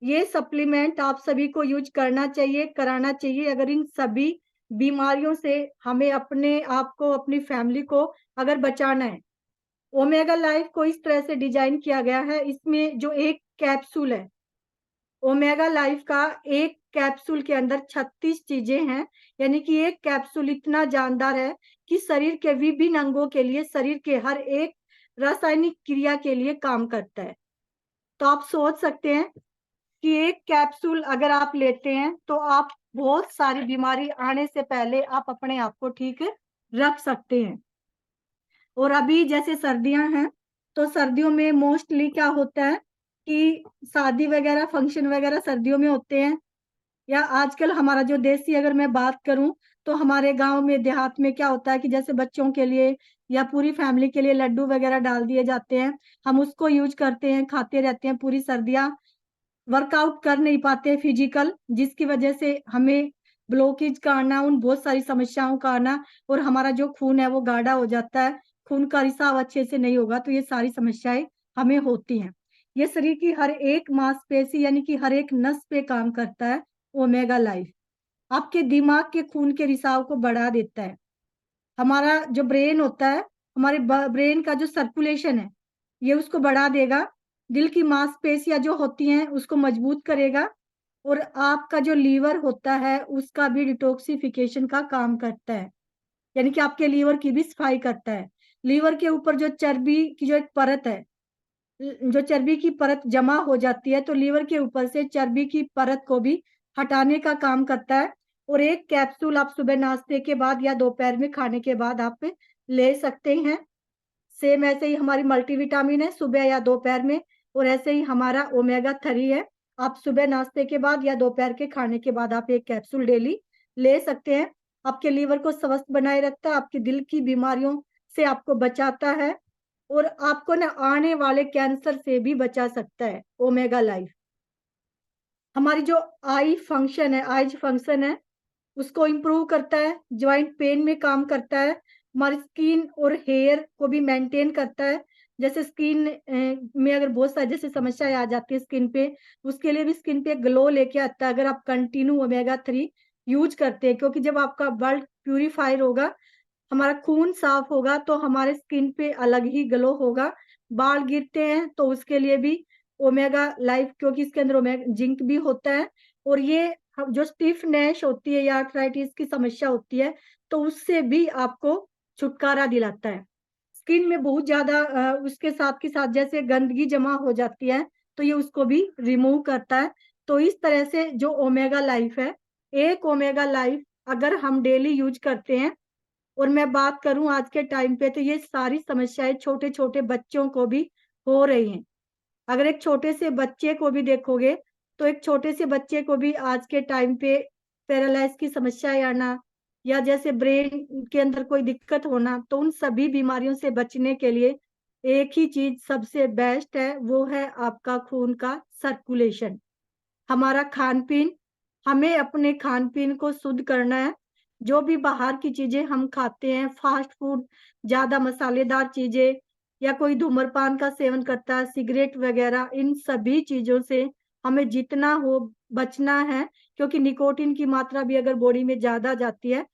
ये सप्लीमेंट आप सभी को यूज करना चाहिए, कराना चाहिए। अगर इन सभी बीमारियों से हमें अपने आप को, अपनी फैमिली को अगर बचाना है। ओमेगा लाइफ को इस तरह से डिजाइन किया गया है, इसमें जो एक कैप्सूल है ओमेगा लाइफ का, एक कैप्सूल के अंदर 36 चीजें हैं। यानी कि एक कैप्सूल इतना जानदार है कि शरीर के विभिन्न अंगों के लिए, शरीर के हर एक रासायनिक क्रिया के लिए काम करता है। तो आप सोच सकते हैं कि एक कैप्सूल अगर आप लेते हैं तो आप बहुत सारी बीमारी आने से पहले आप अपने आप को ठीक रख सकते हैं। और अभी जैसे सर्दियां हैं तो सर्दियों में मोस्टली क्या होता है कि शादी वगैरह, फंक्शन वगैरह सर्दियों में होते हैं। या आजकल हमारा जो देसी अगर मैं बात करूं तो हमारे गांव में, देहात में क्या होता है कि जैसे बच्चों के लिए या पूरी फैमिली के लिए लड्डू वगैरह डाल दिए जाते हैं। हम उसको यूज करते हैं, खाते रहते हैं पूरी सर्दियां। वर्कआउट कर नहीं पाते फिजिकल, जिसकी वजह से हमें ब्लॉकेज का आना, उन बहुत सारी समस्याओं का आना, और हमारा जो खून है वो गाढ़ा हो जाता है, खून का रिसाव अच्छे से नहीं होगा तो ये सारी समस्याएं हमें होती हैं। ये शरीर की हर एक मांसपेशी यानी कि हर एक नस पे काम करता है ओमेगा लाइफ। आपके दिमाग के खून के रिसाव को बढ़ा देता है। हमारा जो ब्रेन होता है, हमारे ब्रेन का जो सर्कुलेशन है ये उसको बढ़ा देगा। दिल की मांसपेशियां जो होती हैं उसको मजबूत करेगा। और आपका जो लीवर होता है उसका भी डिटॉक्सिफिकेशन का काम करता है, यानी कि आपके लीवर की भी सफाई करता है। लीवर के ऊपर जो चर्बी की जो एक परत है, जो चर्बी की परत जमा हो जाती है, तो लीवर के ऊपर से चर्बी की परत को भी हटाने का काम करता है। और एक कैप्सूल आप सुबह नाश्ते के बाद या दोपहर में खाने के बाद आप ले सकते हैं। सेम ऐसे ही हमारी मल्टीविटामिन है सुबह या दोपहर में, और ऐसे ही हमारा ओमेगा 3 है। आप सुबह नाश्ते के बाद या दोपहर के खाने के बाद आप एक कैप्सूल डेली ले सकते हैं। आपके लीवर को स्वस्थ बनाए रखता है, आपके दिल की बीमारियों से आपको बचाता है, और आपको ना आने वाले कैंसर से भी बचा सकता है ओमेगा लाइफ। हमारी जो आईज फंक्शन है उसको इम्प्रूव करता है, ज्वाइंट पेन में काम करता है, हमारी स्किन और हेयर को भी मेंटेन करता है। जैसे स्किन में अगर बहुत सारी जैसे समस्याएं आ जाती है स्किन पे, उसके लिए भी स्किन पे ग्लो लेके आता है अगर आप कंटिन्यू ओमेगा 3 यूज करते हैं। क्योंकि जब आपका ब्लड प्यूरिफायर होगा, हमारा खून साफ होगा, तो हमारे स्किन पे अलग ही ग्लो होगा। बाल गिरते हैं तो उसके लिए भी ओमेगा लाइफ, क्योंकि इसके अंदर ओमेगा जिंक भी होता है, और ये जो स्टिफनेस होती है या आर्थराइटिस की समस्या होती है तो उससे भी आपको छुटकारा दिलाता है। स्किन में बहुत ज्यादा उसके साथ के साथ जैसे गंदगी जमा हो जाती है तो ये उसको भी रिमूव करता है। तो इस तरह से जो ओमेगा लाइफ है, एक ओमेगा लाइफ अगर हम डेली यूज करते हैं, और मैं बात करूं आज के टाइम पे तो ये सारी समस्याएं छोटे छोटे बच्चों को भी हो रही हैं। अगर एक छोटे से बच्चे को भी देखोगे तो एक छोटे से बच्चे को भी आज के टाइम पे पैरालाइज की समस्याएं आना, या जैसे ब्रेन के अंदर कोई दिक्कत होना, तो उन सभी बीमारियों से बचने के लिए एक ही चीज सबसे बेस्ट है, वो है आपका खून का सर्कुलेशन। हमारा खान पीन, हमें अपने खान पीन को शुद्ध करना है। जो भी बाहर की चीजें हम खाते हैं, फास्ट फूड, ज्यादा मसालेदार चीजें, या कोई धूम्रपान का सेवन करता है, सिगरेट वगैरह, इन सभी चीजों से हमें जितना हो बचना है, क्योंकि निकोटीन की मात्रा भी अगर बॉडी में ज्यादा जाती है,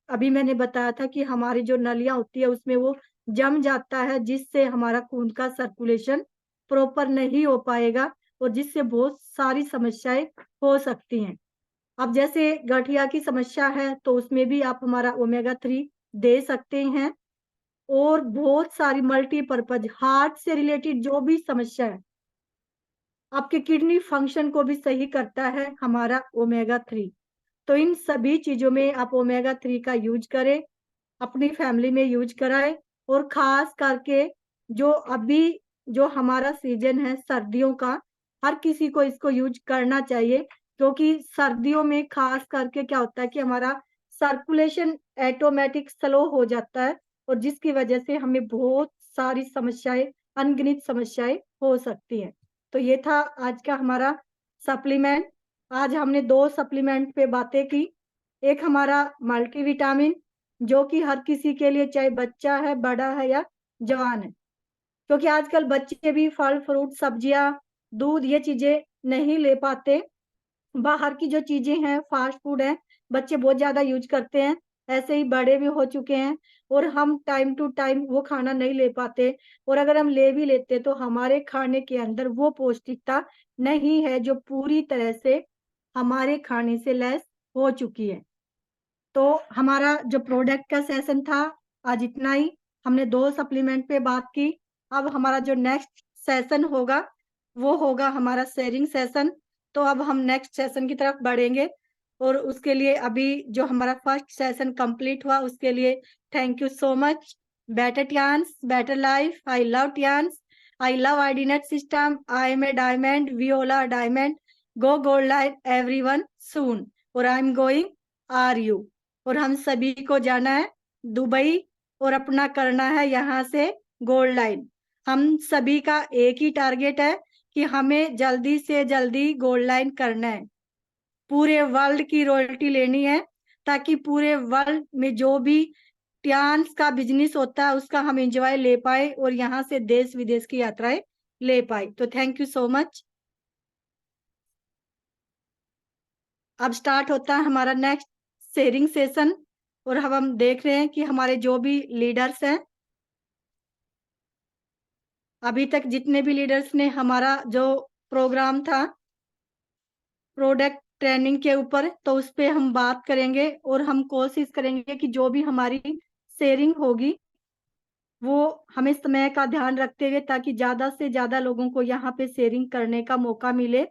अभी मैंने बताया था कि हमारी जो नलियां होती है उसमें वो जम जाता है, जिससे हमारा खून का सर्कुलेशन प्रॉपर नहीं हो पाएगा, और जिससे बहुत सारी समस्याएं हो सकती हैं। अब जैसे गठिया की समस्या है, तो उसमें भी आप हमारा ओमेगा 3 दे सकते हैं। और बहुत सारी मल्टीपर्पज हार्ट से रिलेटेड जो भी समस्या है, आपके किडनी फंक्शन को भी सही करता है हमारा ओमेगा 3। तो इन सभी चीजों में आप ओमेगा 3 का यूज करें, अपनी फैमिली में यूज कराएं। और खास करके जो अभी जो हमारा सीजन है सर्दियों का, हर किसी को इसको यूज करना चाहिए, क्योंकि सर्दियों में खास करके क्या होता है कि हमारा सर्कुलेशन ऑटोमेटिक स्लो हो जाता है, और जिसकी वजह से हमें बहुत सारी समस्याएं, अनगिनत समस्याएं हो सकती हैं। तो ये था आज का हमारा सप्लीमेंट। आज हमने 2 सप्लीमेंट पे बातें की। एक हमारा मल्टीविटामिन, जो कि हर किसी के लिए, चाहे बच्चा है, बड़ा है या जवान है, क्योंकि आजकल बच्चे भी फल फ्रूट सब्जियां, दूध, ये चीजें नहीं ले पाते। बाहर की जो चीजें हैं, फास्ट फूड है, बच्चे बहुत ज्यादा यूज करते हैं, ऐसे ही बड़े भी हो चुके हैं, और हम टाइम टू टाइम वो खाना नहीं ले पाते। और अगर हम ले भी लेते तो हमारे खाने के अंदर वो पौष्टिकता नहीं है जो पूरी तरह से हमारे खाने से लैस हो चुकी है। तो हमारा जो प्रोडक्ट का सेशन था आज इतना ही। हमने 2 सप्लीमेंट पे बात की। अब हमारा जो नेक्स्ट सेशन होगा वो होगा हमारा शेयरिंग सेशन। तो अब हम नेक्स्ट सेशन की तरफ बढ़ेंगे, और उसके लिए अभी जो हमारा फर्स्ट सेशन कंप्लीट हुआ उसके लिए thank you so much. Better Tiens, better life, I love Tiens, I love IDNet system, I am a diamond, we all are diamond, go gold line everyone soon, और I am going are you. और हम सभी को जाना है Dubai, और अपना करना है यहाँ से गोल्ड लाइन। हम सभी का एक ही टारगेट है कि हमें जल्दी से जल्दी गोल्ड लाइन करना है, पूरे वर्ल्ड की रॉयल्टी लेनी है, ताकि पूरे वर्ल्ड में जो भी ट्रांस का बिजनेस होता है उसका हम एंजॉय ले पाए, और यहाँ से देश विदेश की यात्राएं ले पाए। तो थैंक यू सो मच। अब स्टार्ट होता है हमारा नेक्स्ट शेयरिंग सेशन, और अब हम देख रहे हैं कि हमारे जो भी लीडर्स हैं, अभी तक जितने भी लीडर्स ने हमारा जो प्रोग्राम था प्रोडक्ट ट्रेनिंग के ऊपर, तो उस पे हम बात करेंगे, और हम कोशिश करेंगे कि जो भी हमारी शेयरिंग होगी वो हमें समय का ध्यान रखते हुए, ताकि ज्यादा से ज्यादा लोगों को यहाँ पे शेयरिंग करने का मौका मिले।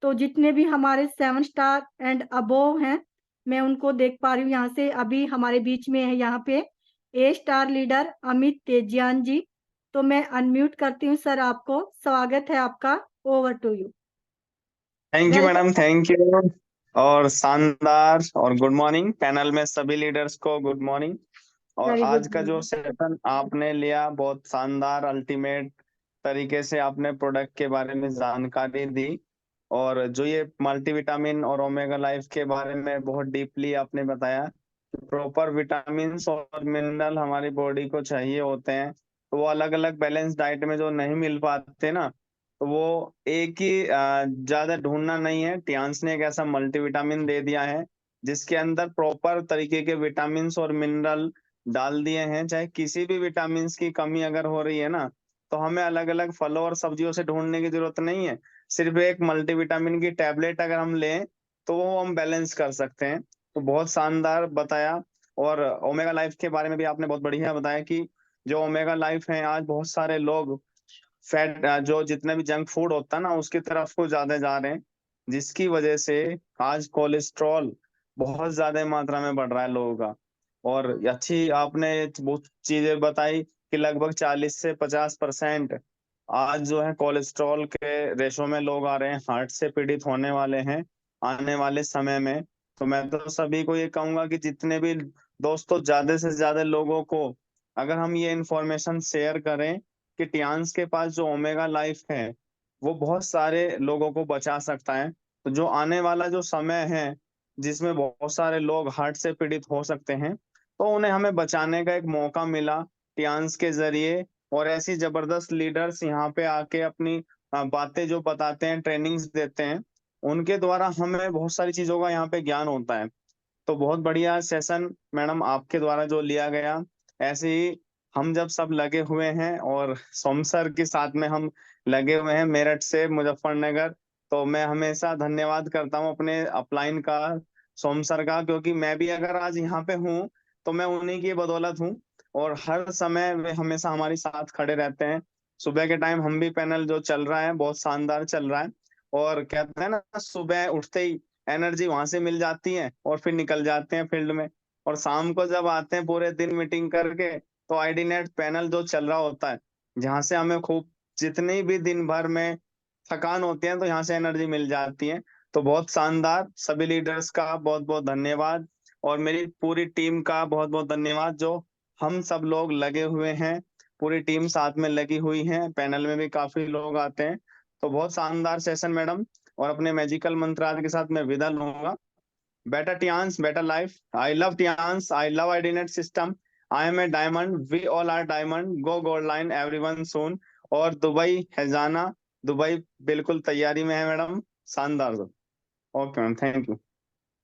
तो जितने भी हमारे 7 स्टार एंड अबोव हैं, मैं उनको देख पा रही हूँ यहाँ से। अभी हमारे बीच में है यहाँ पे A स्टार लीडर अमित तेजियान जी। तो मैं अनम्यूट करती हूँ सर, आपको स्वागत है आपका। Over to you. Thank you welcome. Madam, thank you. और शानदार और गुड मॉर्निंग पैनल में सभी लीडर्स को गुड मॉर्निंग। और वेरी आज गुड का जो मॉर्निंग। सेशन आपने लिया बहुत शानदार अल्टीमेट तरीके से आपने प्रोडक्ट के बारे में जानकारी दी। और जो ये मल्टीविटामिन और ओमेगा लाइफ के बारे में बहुत डीपली आपने बताया, प्रॉपर विटामिन और मिनरल हमारी बॉडी को चाहिए होते हैं, तो वो अलग अलग बैलेंस डाइट में जो नहीं मिल पाते ना, तो वो एक ही ज्यादा ढूंढना नहीं है। टियान्स ने एक ऐसा मल्टीविटामिन दे दिया है जिसके अंदर प्रॉपर तरीके के विटामिन और मिनरल डाल दिए हैं। चाहे किसी भी विटामिन की कमी अगर हो रही है ना, तो हमें अलग अलग फलों और सब्जियों से ढूंढने की जरूरत नहीं है। सिर्फ एक मल्टीविटामिन की टैबलेट अगर हम लें तो वो हम बैलेंस कर सकते हैं। तो बहुत शानदार बताया। और ओमेगा लाइफ के बारे में भी आपने बहुत बढ़िया बताया कि जो ओमेगा लाइफ है, आज बहुत सारे लोग फैट, जो जितने भी जंक फूड होता है ना उसकी तरफ को ज्यादा जा रहे हैं, जिसकी वजह से आज कोलेस्ट्रॉल बहुत ज्यादा मात्रा में बढ़ रहा है लोगों का। और अच्छी आपने बहुत चीजें बताई कि लगभग 40 से 50% आज जो है कोलेस्ट्रॉल के रेशो में लोग आ रहे हैं, हार्ट से पीड़ित होने वाले हैं आने वाले समय में। तो मैं तो सभी को ये कहूंगा कि जितने भी दोस्तों, ज्यादा से ज्यादा लोगों को अगर हम ये इंफॉर्मेशन शेयर करें कि टियान्स के पास जो ओमेगा लाइफ है वो बहुत सारे लोगों को बचा सकता है। तो जो आने वाला जो समय है जिसमें बहुत सारे लोग हार्ट से पीड़ित हो सकते हैं, तो उन्हें हमें बचाने का एक मौका मिला टियान्स के जरिए। और ऐसी जबरदस्त लीडर्स यहाँ पे आके अपनी बातें जो बताते हैं, ट्रेनिंग्स देते हैं, उनके द्वारा हमें बहुत सारी चीजों का यहाँ पे ज्ञान होता है। तो बहुत बढ़िया सेशन मैडम आपके द्वारा जो लिया गया। ऐसे ही हम जब सब लगे हुए हैं और सोम सर के साथ में हम लगे हुए हैं मेरठ से मुजफ्फरनगर, तो मैं हमेशा धन्यवाद करता हूँ अपने अपलाइन का, सोम सर का, क्योंकि मैं भी अगर आज यहाँ पे हूँ तो मैं उन्हीं की बदौलत हूँ। और हर समय वे हमेशा हमारे साथ खड़े रहते हैं। सुबह के टाइम हम भी पैनल जो चल रहा है बहुत शानदार चल रहा है। और कहते हैं ना, सुबह उठते ही एनर्जी वहां से मिल जाती है और फिर निकल जाते हैं फील्ड में। और शाम को जब आते हैं पूरे दिन मीटिंग करके, तो आईडी नेट पैनल जो चल रहा होता है, जहाँ से हमें खूब जितनी भी दिन भर में थकान होती है तो यहाँ से एनर्जी मिल जाती है। तो बहुत शानदार, सभी लीडर्स का बहुत बहुत धन्यवाद। और मेरी पूरी टीम का बहुत बहुत धन्यवाद, जो हम सब लोग लगे हुए हैं, पूरी टीम साथ में लगी हुई है, पैनल में भी काफी लोग आते हैं। तो बहुत शानदार सेशन मैडम। और अपने मैजिकल मंत्रार्थ के साथ मैं विदा लूंगा। Better Tiens, better life. I love Tiens, I love IDNet system. I am a diamond, we all are diamond, go gold line everyone soon. और दुबई है जाना, दुबई बिल्कुल तैयारी में है मैडम। शानदार। Okay ma'am, thank you.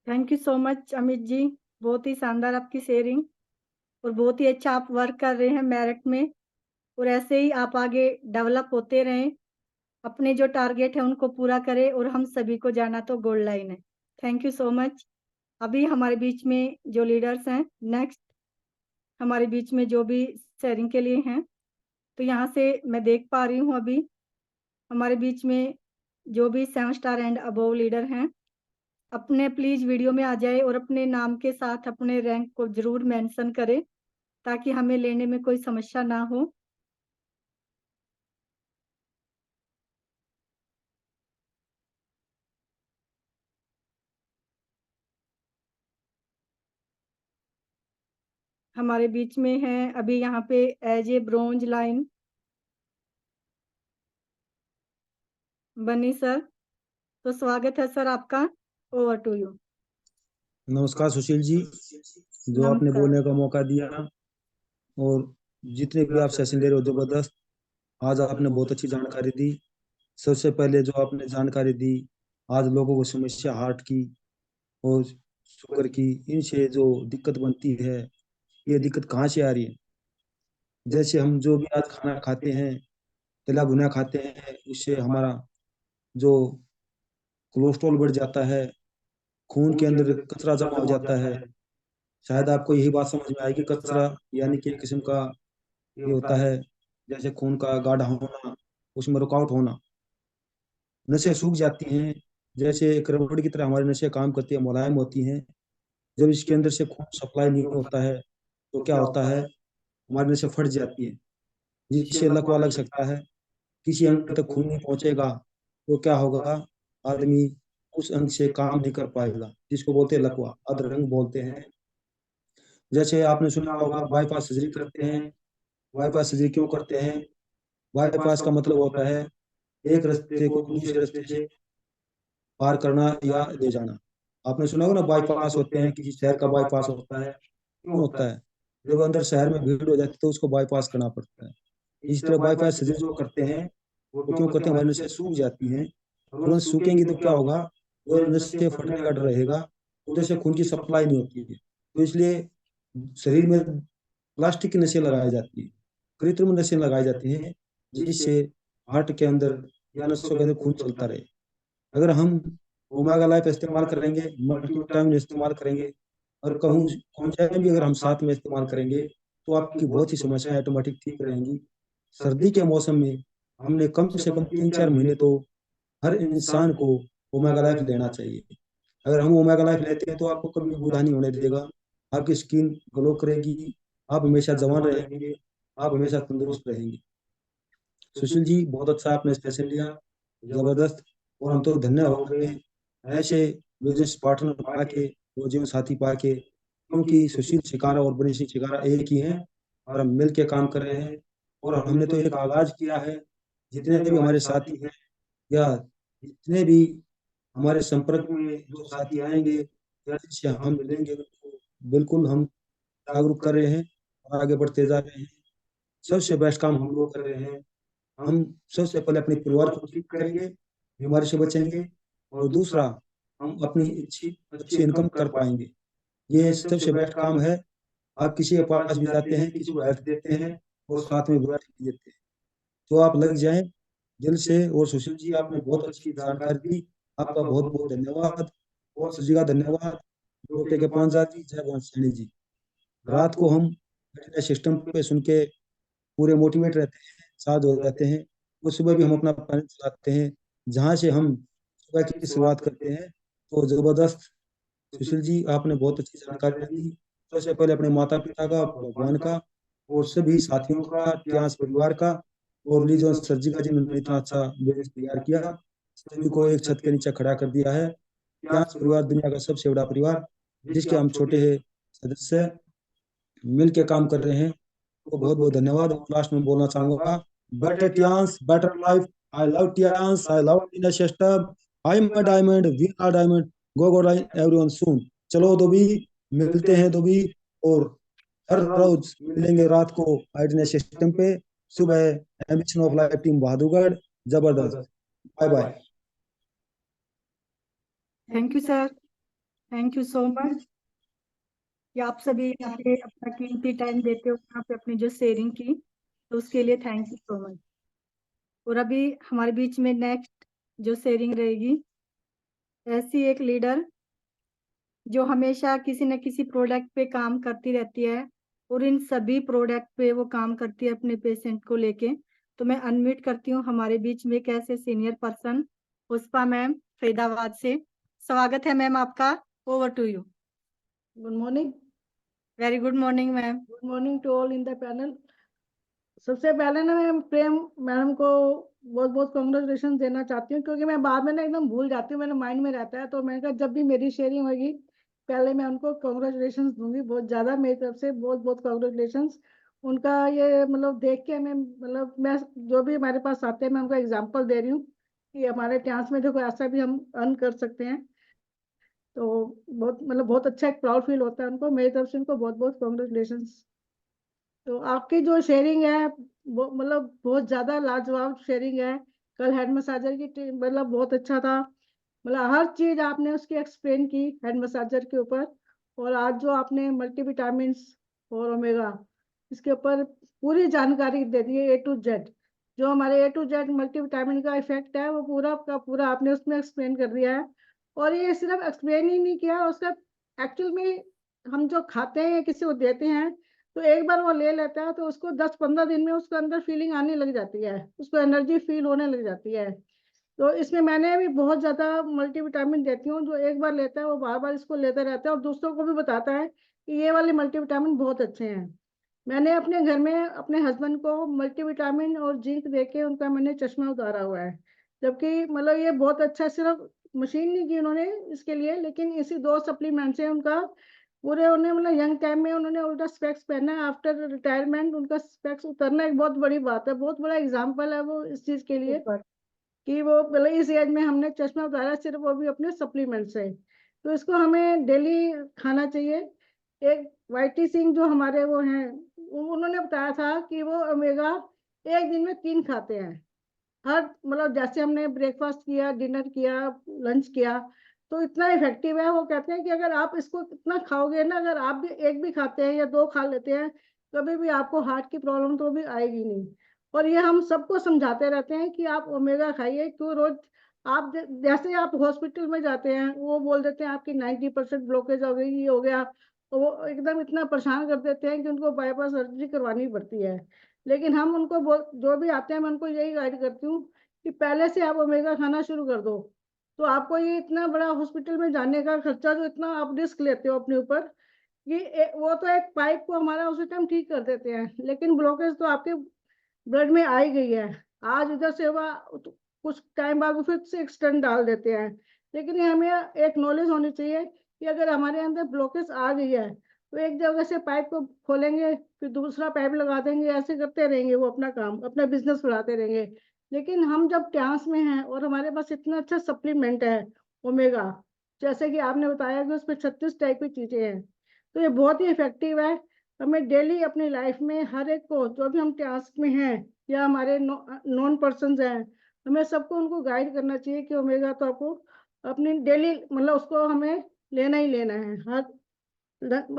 Thank you so much Amit ji, बहुत ही शानदार आपकी शेयरिंग, और बहुत ही अच्छा आप वर्क कर रहे हैं मेरिट में। और ऐसे ही आप आगे डेवलप होते रहें, अपने जो टारगेट है उनको पूरा करें, और हम सभी को जाना तो गोल्ड लाइन है। Thank you so much. अभी हमारे बीच में जो लीडर्स हैं, नेक्स्ट हमारे बीच में जो भी शेयरिंग के लिए हैं, तो यहाँ से मैं देख पा रही हूँ अभी हमारे बीच में जो भी 7 स्टार एंड अबव लीडर हैं, अपने प्लीज वीडियो में आ जाए और अपने नाम के साथ अपने रैंक को जरूर मेंशन करें, ताकि हमें लेने में कोई समस्या ना हो। हमारे बीच में है अभी यहाँ पे एज ए ब्रोंज लाइन बनी सर, तो स्वागत है सर आपका। Over to you. नमस्कार सुशील जी, जो आपने नमस्कार। बोलने का मौका दिया, और जितने भी आप सेशन ले रहे हो जबरदस्त। आज आपने बहुत अच्छी जानकारी दी। सबसे पहले जो आपने जानकारी दी, आज लोगों को समस्या हार्ट की और शुगर की, इनसे जो दिक्कत बनती है, ये दिक्कत कहाँ से आ रही है। जैसे हम जो भी आज खाना खाते हैं, तला भुना खाते हैं, उससे हमारा जो कोलेस्ट्रॉल बढ़ जाता है, खून के अंदर कचरा जमा हो जाता है। शायद आपको यही बात समझ में आएगी, कचरा यानी कि एक किस्म का ये होता है, जैसे खून का गाढ़ा होना, उसमें रुकावट होना, नसें सूख जाती हैं। जैसे एक रबड़ की तरह हमारी नसें काम करती है, मुलायम होती हैं। जब इसके अंदर से खून सप्लाई नहीं होता है, तो क्या होता है, हमारी नसें फट जाती है, जिससे लकवा लग सकता है। किसी अंग तक खून नहीं पहुंचेगा, तो क्या होगा, आदमी उस अंग से काम नहीं कर पाएगा, जिसको बोलते हैं लकवा, अधरंग बोलते हैं। जैसे आपने सुना होगा बाईपास सर्जरी करते हैं। बाईपास सर्जरी क्यों करते हैं? बाईपास का मतलब होता है एक रास्ते को दूसरे रास्ते से पार करना या ले जाना। आपने सुना होगा ना, बाईपास होते हैं, किसी शहर का बाईपास होता है, क्यों होता है? जब अंदर शहर में भीड़ हो जाती है तो उसको बाईपास करना पड़ता है। इसी तरह बाईपास सर्जरी जो करते हैं, वो क्यों करते हैं? हमारी नसें सूख जाती हैं। तुरंत सूखेंगी तो क्या होगा, वो नसें फटने का डर रहेगा, उधर से खून की सप्लाई नहीं होती है। तो इसलिए शरीर में प्लास्टिक की नसें लगाई जाती है, कृत्रिम नसें लगाई जाती हैं, जिससे हार्ट के अंदर या नसों के अंदर खून चलता रहे। अगर हम ओमेगा लाइफ इस्तेमाल करेंगे, मल्टीविटामिन इस्तेमाल करेंगे, और कहूँ कॉन्जाइम भी अगर हम साथ में इस्तेमाल करेंगे, तो आपकी बहुत ही समस्याएं ऑटोमेटिक ठीक रहेंगी। सर्दी के मौसम में हमने कम से कम 3-4 महीने तो हर इंसान को ओमेगा लाइफ लेना चाहिए। अगर हम ओमेगा लाइफ लेते हैं तो आपको कभी बूढ़ा नहीं होने देगा, आपकी स्किन ग्लो करेगी, आप हमेशा जवान रहेंगे, आप हमेशा तंदुरुस्त रहेंगे। सुशील जी, बहुत अच्छा आपने सेशन लिया, जबरदस्त। और हम तो धन्य हो गए ऐसे बिजनेस पार्टनर पाके वो जीवन साथी पाके, क्योंकि सुशील शिकारा और बनी सिंह शिकारा एक ही हैं और हम मिल के काम कर रहे हैं। और हमने तो एक आगाज किया है। जितने भी हमारे साथी हैं या जितने भी हमारे संपर्क में जो साथी आएंगे या जिनसे हम मिलेंगे, उनको बिल्कुल हम जागरूक कर रहे हैं और आगे बढ़ते जा रहे हैं। सबसे बेस्ट काम हम लोग कर रहे हैं। हम सबसे पहले अपने परिवार को ठीक करेंगे, बीमारी से बचेंगे, और दूसरा हम अपनी अच्छी अच्छी इनकम कर पाएंगे। ये सबसे बेस्ट काम है। आप किसी के पास भी जाते हैं, किसी को हेल्प देते हैं और साथ में बुरा नहीं देते हैं, तो आप लग जाएं दिल से। और सुशील जी, आपने बहुत अच्छी जानकारी दी, आपका बहुत बहुत धन्यवाद। और सर जी का धन्यवाद। डॉक्टर के पांचा जी, जय भवानी सैनी जी। रात को हम सिस्टम पे सुन के पूरे मोटिवेट रहते हैं, साथ हो जाते हैं। और सुबह भी हम अपना पैनल चलाते हैं, जहाँ से हम सुबह की शुरुआत करते हैं। तो जबरदस्त सुशील जी, आपने बहुत अच्छी जानकारी दी। सबसे पहले अपने माता पिता का, भगवान का और सभी साथियों का, ट्यांस परिवार का, और लीजो सर जी का, जिन्होंने इतना अच्छा बिजनेस तैयार किया, सभी को एक छत के नीचे खड़ा कर दिया है। ट्यांस परिवार दुनिया का सबसे बड़ा परिवार, जिसके हम छोटे सदस्य मिल के काम कर रहे हैं। तो बहुत बहुत धन्यवाद। और लास्ट में बोलना चाहूंगा, better Tiens, better life. I love Tiens, I love in system, I am a diamond, we are diamond, go go everyone soon. चलो दोबी, मिलते हैं दोबी। और हर रोज मिलेंगे रात को आइडिया सिस्टम पे, सुबह ambition of life team Bahadurgarh. जबरदस्त। Bye bye. Thank you sir, thank you so much कि आप सभी यहाँ पे अपना कीमती टाइम देते हो, यहाँ पे अपनी जो शेयरिंग की, तो उसके लिए थैंक यू सो मच। और अभी हमारे बीच में नेक्स्ट जो शेयरिंग रहेगी, ऐसी एक लीडर जो हमेशा किसी न किसी प्रोडक्ट पे काम करती रहती है, और इन सभी प्रोडक्ट पे वो काम करती है अपने पेशेंट को लेके। तो मैं अनम्यूट करती हूँ हमारे बीच में एक ऐसे senior person, Pushpa ma'am, Faridabad से। स्वागत है मैम आपका, over to you. Good morning. Very good morning ma'am. Good morning to all in the panel. सबसे पहले ना मैं प्रेम मैडम को बहुत बहुत कॉन्ग्रेचुलेशन देना चाहती हूँ, क्योंकि मैं बाद में ना एकदम भूल जाती हूँ, मेरे माइंड में रहता है। तो मैंने कहा जब भी मेरी शेयरिंग होगी पहले मैं उनको कॉन्ग्रेचुलेशन दूंगी। बहुत ज़्यादा मेरी तरफ से बहुत बहुत कॉन्ग्रेचुलेशन। उनका ये मतलब देख के मैं जो भी हमारे पास आते हैं मैं उनका एग्जाम्पल दे रही हूँ कि हमारे चांस में देखो ऐसा भी हम अर्न कर सकते हैं। तो बहुत अच्छा एक प्राउड फील होता है उनको। मेरी तरफ से उनको बहुत बहुत कॉन्ग्रेचुलेशन। तो आपकी जो शेयरिंग है वो बहुत ज्यादा लाजवाब शेयरिंग है। कल हेड मसाजर की बहुत अच्छा था। हर चीज आपने उसकी एक्सप्लेन की हेड मसाजर के ऊपर। और आज जो आपने मल्टीविटामिन और ओमेगा इसके ऊपर पूरी जानकारी दे दी है, A to Z। जो हमारे A to Z मल्टीविटामिन का इफेक्ट है वो पूरा का पूरा आपने उसमें एक्सप्लेन कर दिया है। और ये सिर्फ एक्सप्लेन ही नहीं किया, उसका एक्चुअल में हम जो खाते हैं या किसी को देते हैं तो एक बार वो ले लेता है तो उसको 10-15 दिन में उसके अंदर फीलिंग आने लग जाती है, उसको एनर्जी फील होने लग जाती है। तो इसमें मैंने भी बहुत ज्यादा मल्टीविटामिन देती हूँ। जो एक बार लेता है वो बार बार इसको लेता रहता है और दूसरों को भी बताता है कि ये वाले मल्टीविटामिन बहुत अच्छे हैं। मैंने अपने घर में अपने हस्बैंड को मल्टीविटामिन और जिंक देके उनका मैंने चश्मा उतारा हुआ है। जबकि ये बहुत अच्छा, सिर्फ मशीन नहीं की उन्होंने इसके लिए, लेकिन इसी 2 सप्लीमेंट से उनका पूरे उन्हें यंग टाइम में उन्होंने उल्टा स्पेक्स पहना है। आफ्टर रिटायरमेंट उनका स्पेक्स उतरना एक बहुत बड़ी बात है, बहुत बड़ा एग्जाम्पल है वो इस चीज के लिए कि वो इस एज में हमने चश्मा उतारा, सिर्फ वो भी अपने सप्लीमेंट से। तो इसको हमें डेली खाना चाहिए। एक वाईटी सिंह जो हमारे वो हैं, उन्होंने बताया था कि वो ओमेगा एक दिन में 3 खाते हैं। हर जैसे हमने ब्रेकफास्ट किया, डिनर किया, लंच किया, तो इतना इफेक्टिव है। वो कहते हैं कि अगर आप इसको इतना खाओगे ना, अगर आप भी एक भी खाते हैं या 2 खा लेते हैं, कभी भी आपको हार्ट की प्रॉब्लम तो भी आएगी नहीं। और ये हम सबको समझाते रहते हैं कि आप ओमेगा खाइए। क्यों रोज आप जैसे आप हॉस्पिटल में जाते हैं वो बोल देते हैं आपकी 90% ब्लॉकेज हो गई, ये हो गया, तो वो एकदम इतना परेशान कर देते हैं कि उनको बाईपास सर्जरी करवानी पड़ती है। लेकिन हम उनको जो भी आते हैं मैं उनको यही गाइड करती हूँ कि पहले से आप ओमेगा खाना शुरू कर दो, तो आपको ये इतना बड़ा हॉस्पिटल में जाने का खर्चा जो इतना आप रिस्क लेते हो अपने ऊपर, कि वो तो एक पाइप को हमारा उसी टाइम ठीक कर देते हैं, लेकिन ब्लॉकेज तो आपके ब्लड में आ ही गई है। आज इधर से हुआ तो कुछ टाइम बाद वो फिर से एक्सटेंड डाल देते हैं। लेकिन ये हमें एक नॉलेज होनी चाहिए कि अगर हमारे अंदर ब्लॉकेज आ गई है तो एक जगह से पाइप को खोलेंगे फिर दूसरा पाइप लगा देंगे, ऐसे करते रहेंगे, वो अपना काम अपना बिजनेस बढ़ाते रहेंगे। लेकिन हम जब ट्रांस में हैं और हमारे पास इतना अच्छा सप्लीमेंट है ओमेगा, जैसे कि आपने बताया कि उसमें 36 टाइप की चीजें हैं, तो ये बहुत ही इफेक्टिव है। हमें डेली अपनी लाइफ में हर एक को, जो भी हम टास्क में हैं या हमारे नॉन पर्सन हैं, हमें सबको उनको गाइड करना चाहिए कि ओमेगा तो आपको अपनी डेली मतलब उसको हमें लेना ही लेना है।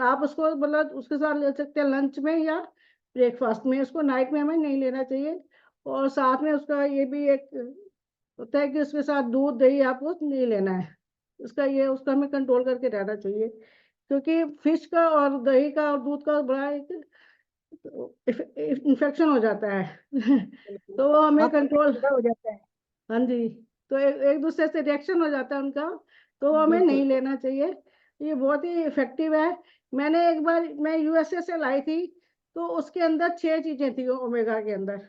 आप उसको मतलब उसके साथ ले सकते हैं लंच में या ब्रेकफास्ट में, उसको नाइट में हमें नहीं लेना चाहिए। और साथ में उसका ये भी एक होता है कि उसके साथ दूध दही आपको नहीं लेना है, उसका हमें कंट्रोल करके रहना चाहिए, क्योंकि फिश का और दही का और दूध का बड़ा एक इन्फेक्शन हो जाता है तो वो हमें आप कंट्रोल, हो जाता है। हाँ जी, तो एक दूसरे से रिएक्शन हो जाता है उनका, तो वो हमें नहीं लेना चाहिए। ये बहुत ही इफेक्टिव है। मैंने एक बार मैं यूएसए से लाई थी, तो उसके अंदर 6 चीजें थी ओमेगा के अंदर,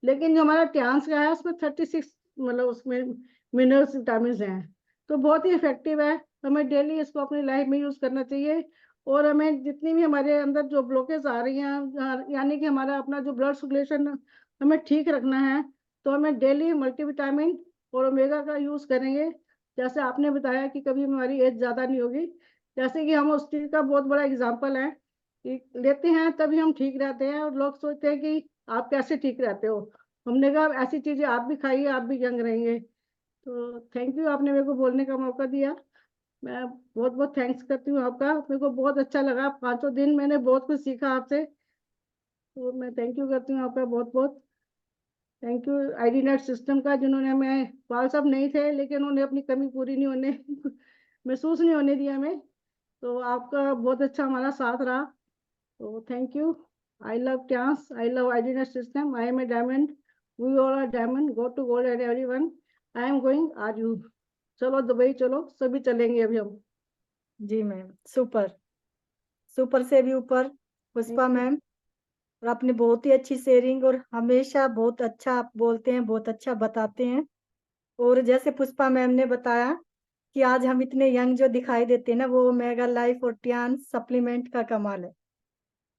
लेकिन जो हमारा ट्रांस का है उसमें 36 मतलब उसमें मिनरल्स विटामिन हैं, तो बहुत ही इफेक्टिव है। हमें डेली इसको अपनी लाइफ में यूज करना चाहिए। और हमें जितनी भी हमारे अंदर जो ब्लॉकेज आ रही हैं, यानी कि हमारा अपना जो ब्लड सर्कुलेशन हमें ठीक रखना है, तो हमें डेली मल्टीविटामिन और ओमेगा का यूज करेंगे। जैसे आपने बताया कि कभी हमारी एज ज्यादा नहीं होगी, जैसे कि हम उस चीज का बहुत बड़ा एग्जाम्पल है कि लेते हैं तभी हम ठीक रहते हैं, और लोग सोचते हैं कि आप कैसे ठीक रहते हो। हमने कहा ऐसी चीजें आप भी खाइए, आप भी यंग रहेंगे। तो थैंक यू, आपने मेरे को बोलने का मौका दिया। मैं बहुत बहुत थैंक्स करती हूँ आपका, मेरे को बहुत अच्छा लगा, 5 दिन मैंने बहुत कुछ सीखा आपसे, तो मैं थैंक यू करती हूँ आपका बहुत बहुत। Thank you ID net system का, जिन्होंने हमें, पाल साहब नहीं थे लेकिन उन्होंने अपनी कमी पूरी नहीं होने महसूस नहीं होने दिया हमें, तो आपका बहुत अच्छा हमारा साथ रहा, तो thank you. I love trans, I love ID net system, I am a diamond, we all are diamond, go to gold at everyone, I am going, are you? चलो दुबई चलो, सभी चलेंगे अभी हम। जी मैम, सुपर सुपर से भी ऊपर Pushpa thank you. Ma'am. और आपने बहुत ही अच्छी शेयरिंग, और हमेशा बहुत अच्छा आप बोलते हैं, बहुत अच्छा बताते हैं। और जैसे पुष्पा मैम ने बताया कि आज हम इतने यंग जो दिखाई देते हैं ना, वो मेगा लाइफ और टियान्स सप्लीमेंट का कमाल है।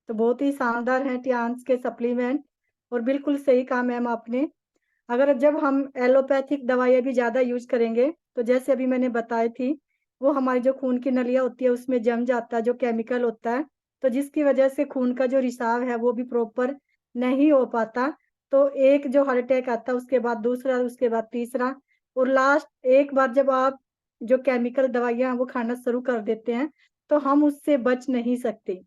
तो बहुत ही शानदार है टियान्स के सप्लीमेंट। और बिल्कुल सही कहा मैम आपने, अगर जब हम एलोपैथिक दवाइयाँ भी ज़्यादा यूज करेंगे, तो जैसे अभी मैंने बताई थी, वो हमारी जो खून की नलियाँ होती है उसमें जम जाता है जो केमिकल होता है, तो जिसकी वजह से खून का जो रिसाव है वो भी प्रॉपर नहीं हो पाता। तो एक जो हार्ट अटैक आता है, उसके बाद दूसरा, उसके बाद तीसरा, और लास्ट एक बार जब आप जो केमिकल दवाइयाँ वो खाना शुरू कर देते हैं, तो हम उससे बच नहीं सकते।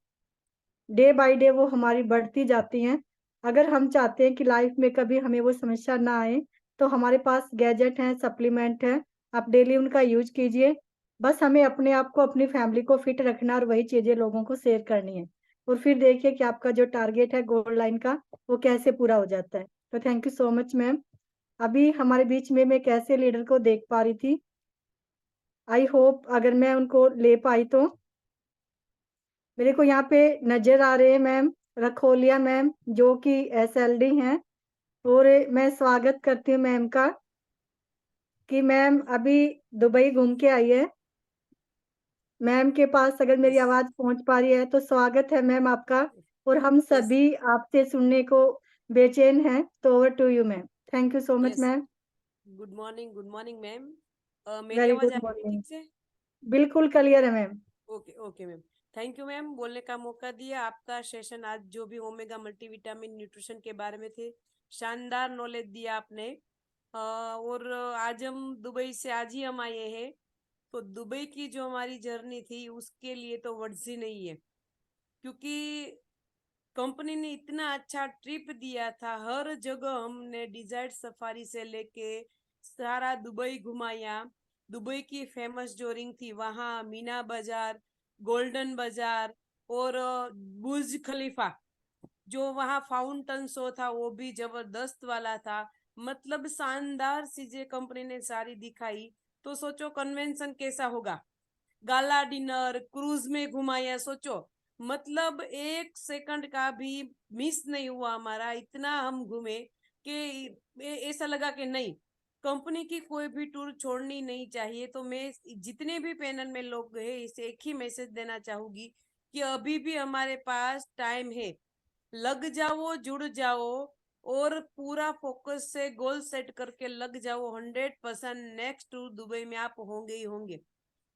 डे बाय डे वो हमारी बढ़ती जाती हैं। अगर हम चाहते हैं कि लाइफ में कभी हमें वो समस्या ना आए, तो हमारे पास गैजेट हैं, सप्लीमेंट हैं, आप डेली उनका यूज कीजिए। बस हमें अपने आप को, अपनी फैमिली को फिट रखना, और वही चीजें लोगों को शेयर करनी है। और फिर देखिए कि आपका जो टारगेट है गोल्ड लाइन का, वो कैसे पूरा हो जाता है। तो thank you so much ma'am. अभी हमारे बीच में मैं एक ऐसे लीडर को देख पा रही थी, आई होप अगर मैं उनको ले पाई तो। मेरे को यहाँ पे नजर आ रहे हैं मैम रखोलिया मैम, जो कि एसएलडी हैं। और मैं स्वागत करती हूँ मैम का, कि मैम अभी दुबई घूम के आई है। मैम के पास अगर मेरी Yes. आवाज पहुंच पा रही है तो स्वागत है मैम आपका। और हम Yes. सभी आपसे सुनने को बेचैन हैं, तो over to you ma'am. Thank you so much Yes. Ma'am. Good morning ma'am. मेरी वेरी आवाज गुड आ रही है मॉर्निंग। ठीक से? बिल्कुल क्लियर है ma'am. Okay okay ma'am. Thank you ma'am, बोलने का मौका दिया। आपका सेशन आज जो भी ओमेगा मल्टीविटामिन न्यूट्रिशन के बारे में थे, शानदार नॉलेज दिया आपने। और आज हम दुबई से आज ही हम आए हैं, तो दुबई की जो हमारी जर्नी थी उसके लिए तो वर्ड्स ही नहीं है, क्योंकि कंपनी ने इतना अच्छा ट्रिप दिया था। हर जगह हमने डिजायर्ड सफारी से लेके सारा दुबई घुमाया। दुबई की फेमस जो रिंग थी वहां, मीना बाजार, गोल्डन बाजार, और बुर्ज खलीफा, जो वहां फाउंटेन शो था वो भी जबरदस्त वाला था। मतलब शानदार चीजें कंपनी ने सारी दिखाई। तो सोचो कन्वेंशन कैसा होगा। गाला डिनर, क्रूज में घुमाया, सोचो मतलब 1 सेकंड का भी मिस नहीं हुआ हमारा। इतना हम घूमे कि ऐसा लगा कि नहीं, कंपनी की कोई भी टूर छोड़नी नहीं चाहिए। तो मैं जितने भी पैनल में लोग हैं इसे एक ही मैसेज देना चाहूंगी कि अभी भी हमारे पास टाइम है, लग जाओ, जुड़ जाओ और पूरा फोकस से गोल सेट करके लग जाओ। 100% नेक्स्ट टूर दुबई में आप होंगे ही होंगे,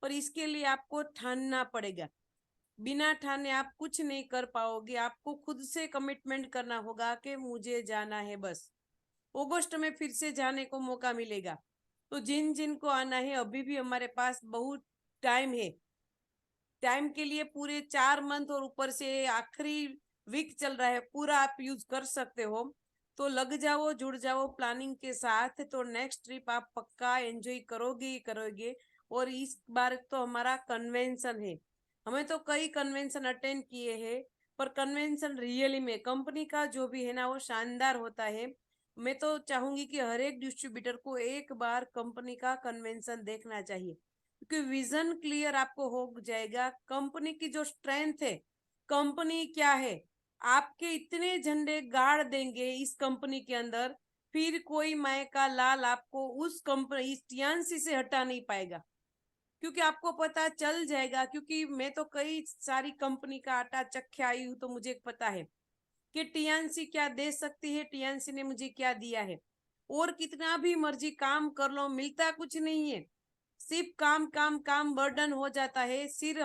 पर इसके लिए आपको ठानना पड़ेगा। बिना ठाने आप कुछ नहीं कर पाओगे। आपको खुद से कमिटमेंट करना होगा कि मुझे जाना है बस। अगस्त में फिर से जाने को मौका मिलेगा। तो जिन जिन को आना है अभी भी हमारे पास बहुत टाइम है। टाइम के लिए पूरे 4 मंथ और ऊपर से आखिरी वीक चल रहा है, पूरा आप यूज कर सकते हो। तो लग जाओ, जुड़ जाओ प्लानिंग के साथ, तो नेक्स्ट ट्रिप आप पक्का एंजॉय करोगे ही करोगे। और इस बार तो हमारा कन्वेंशन है, हमें तो कई कन्वेंशन अटेंड किए हैं, पर कन्वेंशन रियली में कंपनी का जो भी है ना वो शानदार होता है। मैं तो चाहूंगी कि हर एक डिस्ट्रीब्यूटर को एक बार कंपनी का कन्वेंशन देखना चाहिए, क्योंकि विजन क्लियर आपको हो जाएगा। कंपनी की जो स्ट्रेंथ है, कंपनी क्या है, आपके इतने झंडे गाड़ देंगे इस कंपनी के अंदर, फिर कोई माय का लाल आपको उस कंपनी इस टीएनसी से हटा नहीं पाएगा, क्योंकि आपको पता चल जाएगा। क्योंकि मैं तो कई सारी कंपनी का आटा चखे आई हूँ, तो मुझे पता है कि टीएनसी क्या दे सकती है, टीएनसी ने मुझे क्या दिया है। और कितना भी मर्जी काम कर लो, मिलता कुछ नहीं है, सिर्फ काम काम काम, बर्डन हो जाता है सिर।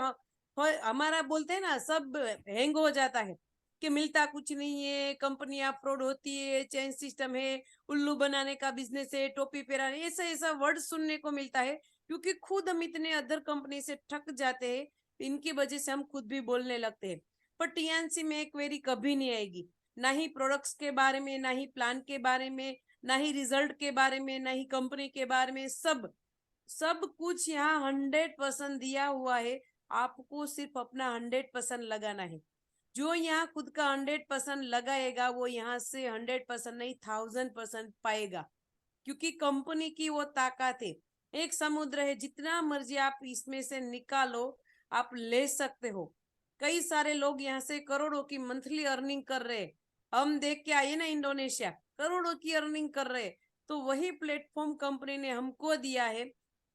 हमारा बोलते हैं ना, सब हैंग हो जाता है कि मिलता कुछ नहीं है, कंपनियां फ्रॉड होती है, चेंज सिस्टम है, उल्लू बनाने का बिजनेस है, टोपी पहनाने, ऐसा ऐसा वर्ड सुनने को मिलता है। क्योंकि खुद हम इतने अदर कंपनी से ठक जाते हैं, इनकी वजह से हम खुद भी बोलने लगते हैं। पर टीएनसी में एक क्वेरी कभी नहीं आएगी, ना ही प्रोडक्ट्स के बारे में, ना ही प्लान के बारे में, ना ही रिजल्ट के बारे में, ना ही कंपनी के बारे में। सब कुछ यहाँ 100% दिया हुआ है। आपको सिर्फ अपना 100% लगाना है। जो यहाँ खुद का 100% लगाएगा वो यहाँ से 100% नहीं 1000% पाएगा, क्योंकि कंपनी की वो ताकत है। एक समुद्र है, जितना मर्जी आप इसमें से निकालो आप ले सकते हो। कई सारे लोग यहाँ से करोड़ों की मंथली अर्निंग कर रहे हैं। हम देख के आइए ना, इंडोनेशिया करोड़ों की अर्निंग कर रहे हैं। तो वही प्लेटफॉर्म कंपनी ने हमको दिया है,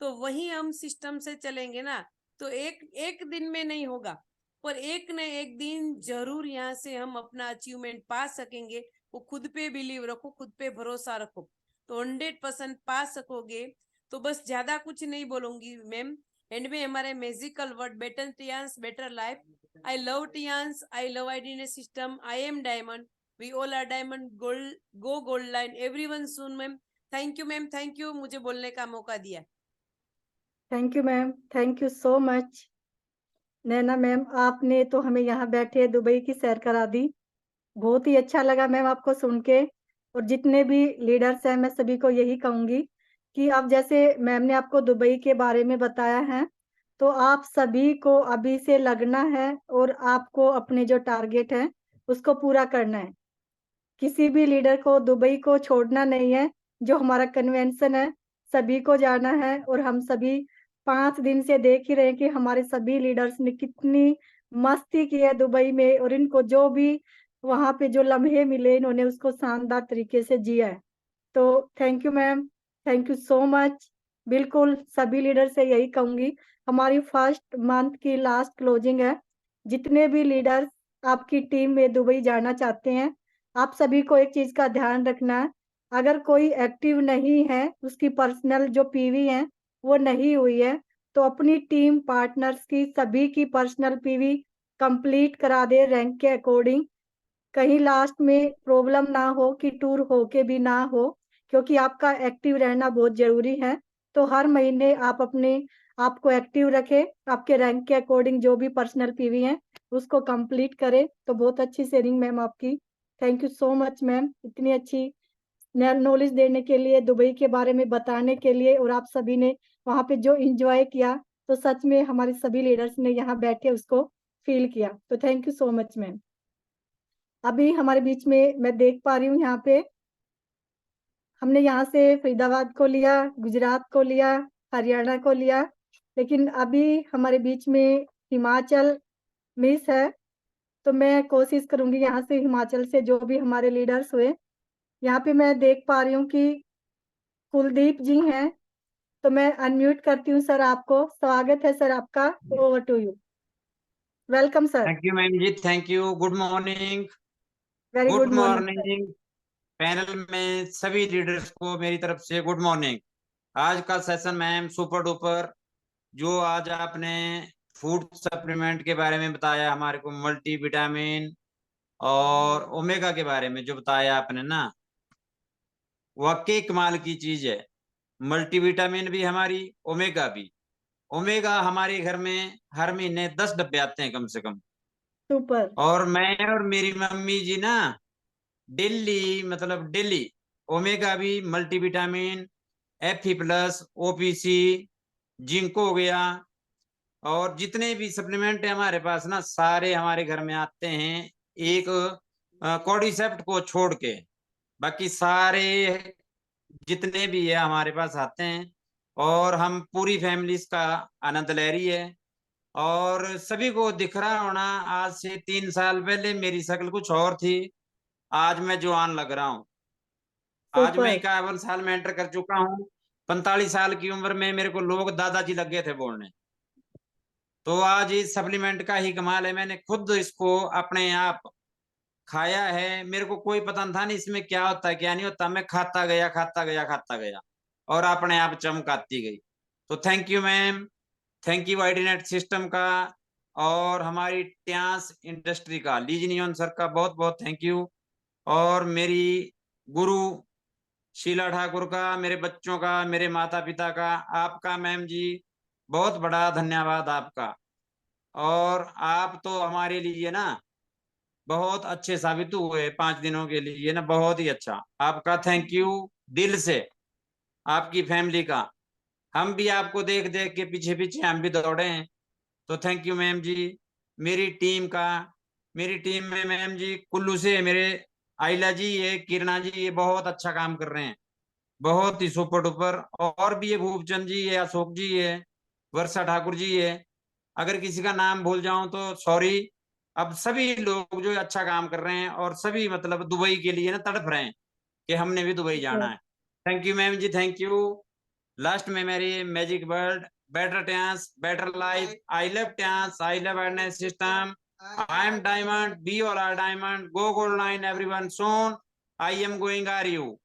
तो वही हम सिस्टम से चलेंगे ना, तो एक एक दिन में नहीं होगा, पर एक न एक दिन जरूर यहाँ से हम अपना अचीवमेंट पा सकेंगे। वो खुद पे बिलीव रखो, खुद पे भरोसा रखो, तो 100% पा सकोगे। तो बस ज्यादा कुछ नहीं बोलूंगी मैम। एंड में हमारे magical word, better Tiens better life. I love Tiens, I love IDNet system, I am diamond, we all are diamond, gold go gold line, everyone soon ma'am. Thank you ma'am, thank you मुझे बोलने का मौका दिया। Thank you ma'am, thank you so much. Naina ma'am, आपने तो हमें यहाँ बैठे दुबई की सैर करा दी। बहुत ही अच्छा लगा मैम आपको सुन के। और जितने भी लीडर्स हैं मैं सभी को यही कहूंगी कि अब जैसे मैम ने आपको दुबई के बारे में बताया है, तो आप सभी को अभी से लगना है और आपको अपने जो टारगेट है उसको पूरा करना है। किसी भी लीडर को दुबई को छोड़ना नहीं है। जो हमारा कन्वेंशन है सभी को जाना है, और हम सभी 5 दिन से देख ही रहे हैं कि हमारे सभी लीडर्स ने कितनी मस्ती की है दुबई में, और इनको जो भी वहां पे जो लम्हे मिले इन्होंने उसको शानदार तरीके से जिया है। तो thank you ma'am, thank you so much. बिल्कुल सभी लीडर से यही कहूंगी। हमारी फर्स्ट मंथ की लास्ट क्लोजिंग है। जितने भी लीडर्स आपकी टीम में दुबई जाना चाहते हैं, आप सभी को एक चीज का ध्यान रखना है। अगर कोई एक्टिव नहीं है, उसकी पर्सनल जो पीवी है वो नहीं हुई है, तो अपनी टीम पार्टनर्स की सभी की पर्सनल पीवी कंप्लीट करा दे रैंक के अकॉर्डिंग। कहीं लास्ट में प्रॉब्लम ना हो कि टूर होके भी ना हो, क्योंकि आपका एक्टिव रहना बहुत जरूरी है। तो हर महीने आप अपने आपको एक्टिव रखें, आपके रैंक के अकॉर्डिंग जो भी पर्सनल पीवी है उसको कंप्लीट करें। तो बहुत अच्छी शेयरिंग मैम आपकी। Thank you so much ma'am, इतनी अच्छी नॉलेज देने के लिए, दुबई के बारे में बताने के लिए, और आप सभी ने वहाँ पे जो इंजॉय किया, तो सच में हमारे सभी लीडर्स ने यहाँ बैठे उसको फील किया। तो thank you so much ma'am. अभी हमारे बीच में मैं देख पा रही हूँ यहाँ पे हमने यहाँ से फरीदाबाद को लिया, गुजरात को लिया, हरियाणा को लिया, लेकिन अभी हमारे बीच में हिमाचल मिस है। तो मैं कोशिश करूंगी यहाँ से हिमाचल से जो भी हमारे लीडर्स हुए, यहाँ पे मैं देख पा रही हूँ कि कुलदीप जी हैं, तो मैं अनम्यूट करती हूँ सर आपको। स्वागत है सर आपका, over to you. Welcome sir. Thank you ma'am ji, thank you. Good morning. Very good good morning sir. Morning panel में सभी लीडर्स को मेरी तरफ से गुड मॉर्निंग। आज का सेशन मैम सुपर डुपर। जो आज आपने फूड सप्लीमेंट के बारे में बताया हमारे को, मल्टी विटामिन और ओमेगा के बारे में जो बताया आपने ना, वाकई कमाल की चीज है। मल्टीविटामिन भी हमारी, ओमेगा भी। ओमेगा हमारे घर में हर महीने 10 डब्बे आते हैं कम से कम। सुपर। और मैं और मेरी मम्मी जी ना डेली, मतलब डेली ओमेगा भी, मल्टीविटामिन, Fe+, OPC, जिंक हो गया, और जितने भी सप्लीमेंट है हमारे पास ना, सारे हमारे घर में आते हैं, एक कॉर्डिसेप्ट को छोड़ के। बाकी सारे जितने भी है हमारे पास आते हैं, और हम पूरी फैमिली इसका आनंद ले रही है। और सभी को दिख रहा होना, आज से 3 साल पहले मेरी शक्ल कुछ और थी, आज मैं जवान लग रहा हूँ। आज मैं सुपर। 51 साल में एंटर कर चुका हूँ। 45 साल की उम्र में मेरे को लोग दादाजी लग गए थे बोलने। तो आज इस सप्लीमेंट का ही कमाल है, मैंने खुद इसको अपने आप खाया है। मेरे को कोई पता था नहीं इसमें क्या होता है क्या नहीं होता, मैं खाता गया खाता गया खाता गया, और अपने आप चमक आती गई। तो thank you ma'am, thank you IDNet system का, और हमारी ट्यांस इंडस्ट्री का, लीजनियन सर का बहुत बहुत थैंक यू। और मेरी गुरु शीला ठाकुर का, मेरे बच्चों का, मेरे माता पिता का, आपका मैम जी बहुत बड़ा धन्यवाद आपका। और आप तो हमारे लिए ना बहुत अच्छे साबित हुए 5 दिनों के लिए ना, बहुत ही अच्छा। आपका थैंक यू दिल से, आपकी फैमिली का। हम भी आपको देख देख के पीछे पीछे हम भी दौड़े हैं। तो थैंक यू मैम जी। मेरी टीम का, मेरी टीम में मैम जी कुल्लू से मेरे आइला जी ये, किरणा जी ये बहुत अच्छा काम कर रहे हैं, बहुत ही सुपर डुपर। और भी ये भूपचंद जी है, अशोक जी है, वर्षा ठाकुर जी है। अगर किसी का नाम भूल जाऊं तो सॉरी। अब सभी लोग जो अच्छा काम कर रहे हैं, और सभी मतलब दुबई के लिए ना तड़प रहे हैं कि हमने भी दुबई जाना सुपर। है। Thank you ma'am ji, thank you. Last में मेरी magic word, better Tiens better life, I love Tiens, I love awareness system, I am diamond, we all are diamond, go gold line everyone soon, I am going are you.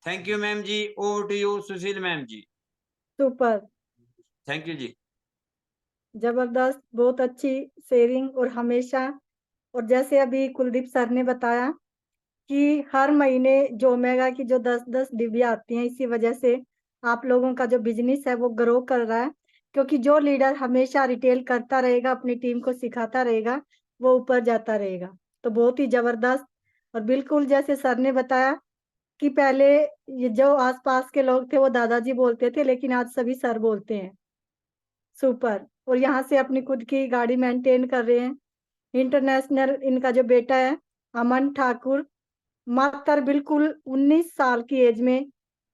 Thank you ma'am ji, over to you Sushil ma'am ji. Super. Thank you ji. जबरदस्त, बहुत अच्छी sharing. और हमेशा, और जैसे अभी Kuldeep sir ने बताया कि हर महीने जो ओमेगा की जो 10-10 डिब्बियाँ आती हैं, इसी वजह से आप लोगों का जो बिजनेस है वो ग्रो कर रहा है। क्योंकि जो लीडर हमेशा रिटेल करता रहेगा, अपनी टीम को सिखाता रहेगा, वो ऊपर जाता रहेगा। तो बहुत ही जबरदस्त। और बिल्कुल जैसे सर ने बताया कि पहले ये जो आसपास के लोग थे वो दादाजी बोलते थे, लेकिन आज सभी सर बोलते हैं। सुपर। और यहाँ से अपनी खुद की गाड़ी मेंटेन कर रहे हैं। इंटरनेशनल इनका जो बेटा है अमन ठाकुर, मात्र बिल्कुल 19 साल की एज में,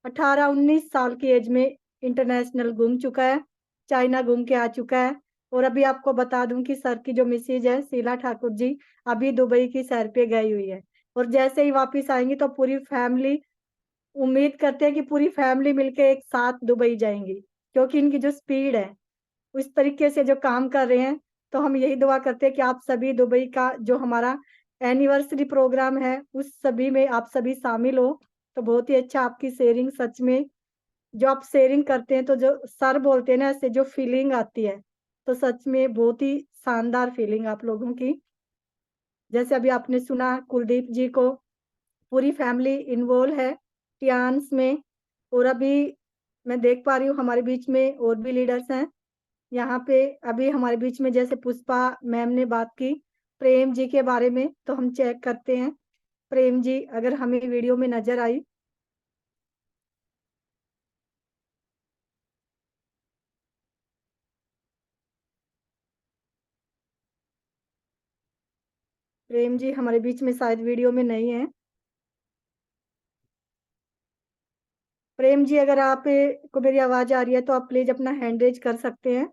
18-19 साल की एज में इंटरनेशनल घूम चुका है, चाइना घूम के आ चुका है। और अभी आपको बता दूं कि सर की जो मिसेज है शीला ठाकुर जी, अभी दुबई की सैर पे गई हुई है। और जैसे ही वापस आएंगी तो पूरी फैमिली, उम्मीद करते हैं कि पूरी फैमिली मिलके एक साथ दुबई जाएंगी, क्योंकि इनकी जो स्पीड है उस तरीके से जो काम कर रहे हैं। तो हम यही दुआ करते हैं कि आप सभी दुबई का जो हमारा एनिवर्सरी प्रोग्राम है उस सभी में आप सभी शामिल हो। तो बहुत ही अच्छा आपकी शेयरिंग, सच में जो आप शेयरिंग करते हैं, तो जो सर बोलते हैं ना, ऐसे जो फीलिंग आती है, तो सच में बहुत ही शानदार फीलिंग आप लोगों की। जैसे अभी आपने सुना कुलदीप जी को पूरी फैमिली इन्वॉल्व है टियान्स में। और अभी मैं देख पा रही हूँ हमारे बीच में और भी लीडर्स हैं यहाँ पे। अभी हमारे बीच में जैसे पुष्पा मैम ने बात की प्रेम जी के बारे में, तो हम चेक करते हैं प्रेम जी अगर हमें वीडियो में नजर आई। प्रेम जी हमारे बीच में शायद वीडियो में नहीं है। प्रेम जी अगर आप को मेरी आवाज आ रही है तो आप प्लीज अपना हैंड रेज कर सकते हैं।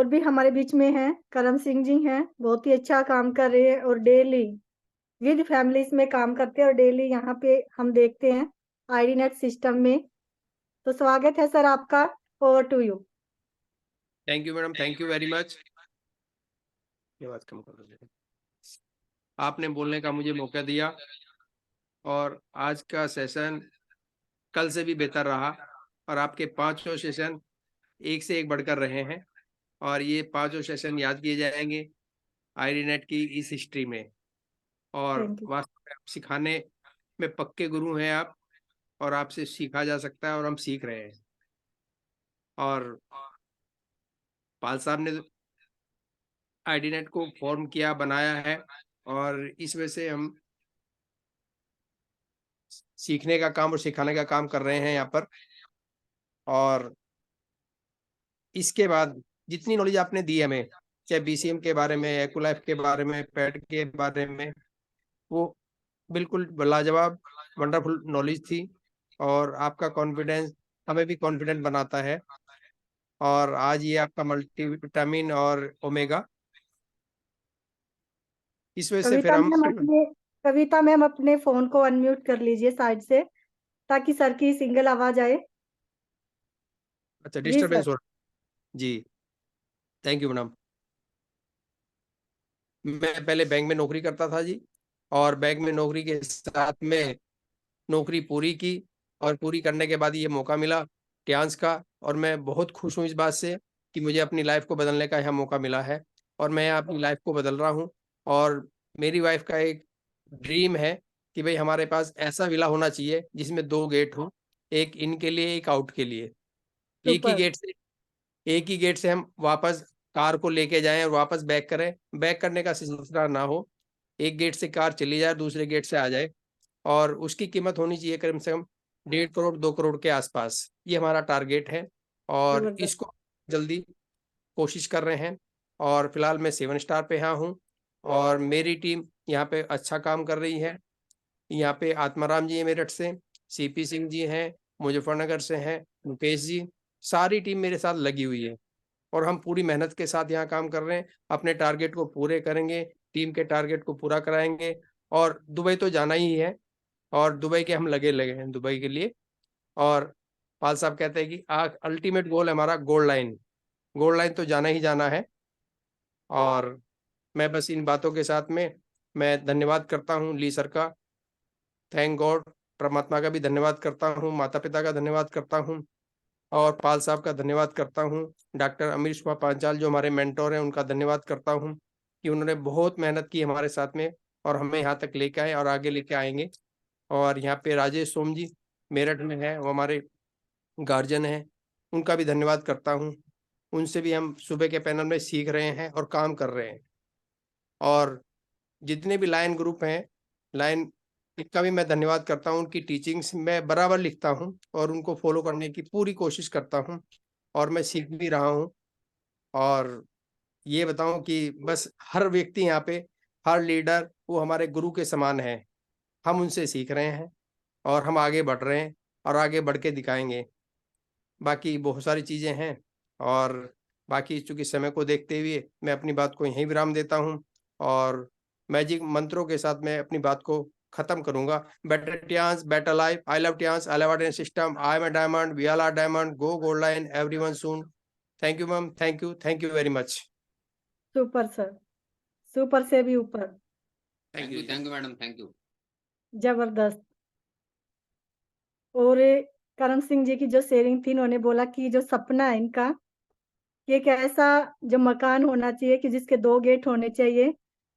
और भी हमारे बीच में हैं, करम सिंह जी हैं, बहुत ही अच्छा काम कर रहे हैं और डेली विद फैमिलीज में काम करते हैं और डेली यहाँ पे हम देखते हैं आईडी नेट सिस्टम में। तो स्वागत है सर आपका, over to you. Thank you madam, thank you very much. ये बात कम कर दो, आपने बोलने का मुझे मौका दिया और आज का सेशन कल से भी बेहतर रहा और आपके पांचों सेशन एक से एक बढ़कर रहे हैं और ये पांचों सेशन याद किए जाएंगे आईडी नेट की इस हिस्ट्री में। और Thank you. वास्तव में आप सिखाने में पक्के गुरु हैं आप, और आपसे सीखा जा सकता है और हम सीख रहे हैं। और पाल साहब ने आईडी नेट को फॉर्म किया, बनाया है और इस वजह से हम सीखने का काम और सिखाने का काम कर रहे हैं यहाँ पर। और इसके बाद जितनी नॉलेज आपने दी हमें, चाहे बीसीएम के बारे में, एक्लाइफ के बारे में, पैड के बारे में, वो बिल्कुल लाजवाब वंडरफुल नॉलेज थी और आपका कॉन्फिडेंस हमें भी कॉन्फिडेंट बनाता है। और आज ये आपका मल्टीविटामिन और ओमेगा, इस वजह से फिर कविता मैम अपने फोन को अनम्यूट कर लीजिए साइड से, ताकि सर की सिंगल आवाज आए। अच्छा, डिस्टर्बेंस हो जी। Thank you madam. मैं पहले बैंक में नौकरी करता था जी, और बैंक में नौकरी के साथ में नौकरी पूरी की और पूरी करने के बाद ये मौका मिला ट्यांस का, और मैं बहुत खुश हूँ इस बात से कि मुझे अपनी लाइफ को बदलने का यहाँ मौका मिला है और मैं अपनी लाइफ को बदल रहा हूँ। और मेरी वाइफ का एक ड्रीम है कि भाई हमारे पास ऐसा विला होना चाहिए जिसमें 2 गेट हो, एक इन के लिए एक आउट के लिए। एक ही गेट से हम वापस कार को लेके जाएं और वापस बैक करें, बैक करने का सिलसिला ना हो। एक गेट से कार चली जाए, दूसरे गेट से आ जाए, और उसकी कीमत होनी चाहिए कम से कम 1.5 करोड़ 2 करोड़ के आसपास। ये हमारा टारगेट है और इसको जल्दी कोशिश कर रहे हैं। और फिलहाल मैं 7 स्टार पे यहाँ हूँ और मेरी टीम यहाँ पे अच्छा काम कर रही है। यहाँ पे आत्माराम जी है मेरठ से, सीपी सिंह जी हैं मुजफ्फरनगर से हैं, मुकेश जी, सारी टीम मेरे साथ लगी हुई है और हम पूरी मेहनत के साथ यहाँ काम कर रहे हैं। अपने टारगेट को पूरे करेंगे, टीम के टारगेट को पूरा कराएंगे और दुबई तो जाना ही है और दुबई के हम लगे हैं दुबई के लिए। और पाल साहब कहते हैं कि अल्टीमेट गोल है हमारा गोल्ड लाइन तो जाना ही जाना है। और मैं बस इन बातों के साथ में मैं धन्यवाद करता हूँ ली सर का, थैंक गॉड, परमात्मा का भी धन्यवाद करता हूँ, माता पिता का धन्यवाद करता हूँ और पाल साहब का धन्यवाद करता हूँ। डॉक्टर अमीर शुभा पांचाल जो हमारे मेंटोर हैं उनका धन्यवाद करता हूँ कि उन्होंने बहुत मेहनत की हमारे साथ में और हमें यहाँ तक लेके आए और आगे लेके आएंगे। और यहाँ पे राजेश सोम जी मेरठ में है, वो हमारे गार्जियन हैं, उनका भी धन्यवाद करता हूँ। उनसे भी हम सुबह के पैनल में सीख रहे हैं और काम कर रहे हैं। और जितने भी लाइन ग्रुप हैं, लाइन का भी मैं धन्यवाद करता हूँ। उनकी टीचिंग्स मैं बराबर लिखता हूँ और उनको फॉलो करने की पूरी कोशिश करता हूँ और मैं सीख भी रहा हूँ। और ये बताऊं कि बस हर व्यक्ति यहाँ पे, हर लीडर वो हमारे गुरु के समान है। हम उनसे सीख रहे हैं और हम आगे बढ़ रहे हैं और आगे बढ़ के दिखाएंगे। बाकी बहुत सारी चीज़ें हैं और बाकी चूंकि समय को देखते हुए मैं अपनी बात को यहीं विराम देता हूँ और मैजिक मंत्रों के साथ मैं अपनी बात को खत्म करूंगा। Better Tiens, better life, I love Tiens, I love system, I am a diamond, we all are diamond, go gold line, everyone soon. Thank you ma'am, thank you very much. Super sir, super से भी ऊपर। Thank you madam, thank you. जबरदस्त। और करम सिंह जी की जो sharing थी, इन्होंने बोला कि जो सपना है इनका, कि एक ऐसा जो मकान होना चाहिए कि जिसके 2 गेट होने चाहिए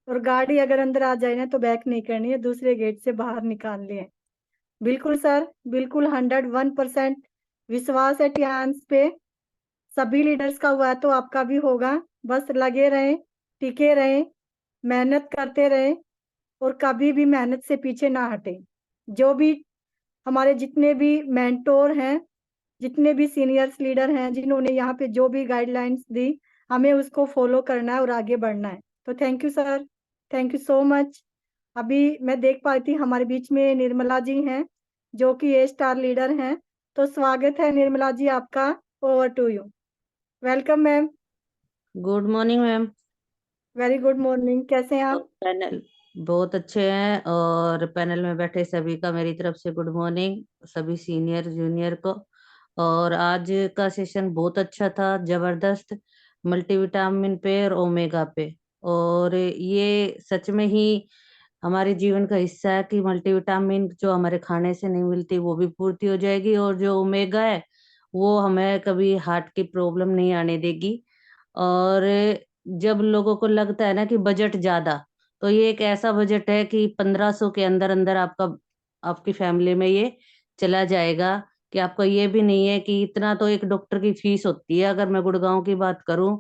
और गाड़ी अगर अंदर आ जाए ना तो बैक नहीं करनी है, दूसरे गेट से बाहर निकाल लिए। बिल्कुल सर, बिल्कुल 101% विश्वास है ट्यांस पे। सभी लीडर्स का हुआ है तो आपका भी होगा। बस लगे रहें, टिके रहें, मेहनत करते रहें और कभी भी मेहनत से पीछे ना हटें। जो भी हमारे जितने भी मेंटोर हैं, जितने भी सीनियर्स लीडर हैं, जिन्होंने यहाँ पे जो भी गाइडलाइंस दी, हमें उसको फॉलो करना है और आगे बढ़ना है। तो thank you sir, thank you so much. अभी मैं देख पाई थी हमारे बीच में निर्मला जी हैं जो कि ए स्टार लीडर हैं। तो स्वागत है निर्मला जी आपका, over to you. Welcome ma'am. Good morning ma'am. Very good morning, कैसे हैं आप? पैनल बहुत अच्छे हैं, और पैनल में बैठे सभी का मेरी तरफ से गुड मॉर्निंग, सभी सीनियर जूनियर को। और आज का सेशन बहुत अच्छा था, जबरदस्त, मल्टीविटामिन पे और ओमेगा पे। और ये सच में ही हमारे जीवन का हिस्सा है कि मल्टीविटामिन जो हमारे खाने से नहीं मिलती वो भी पूर्ति हो जाएगी, और जो ओमेगा है वो हमें कभी हार्ट की प्रॉब्लम नहीं आने देगी। और जब लोगों को लगता है ना कि बजट ज्यादा, तो ये एक ऐसा बजट है कि 1500 के अंदर अंदर आपकी फैमिली में ये चला जाएगा। कि आपको ये भी नहीं है कि इतना तो एक डॉक्टर की फीस होती है। अगर मैं गुड़गांव की बात करूं,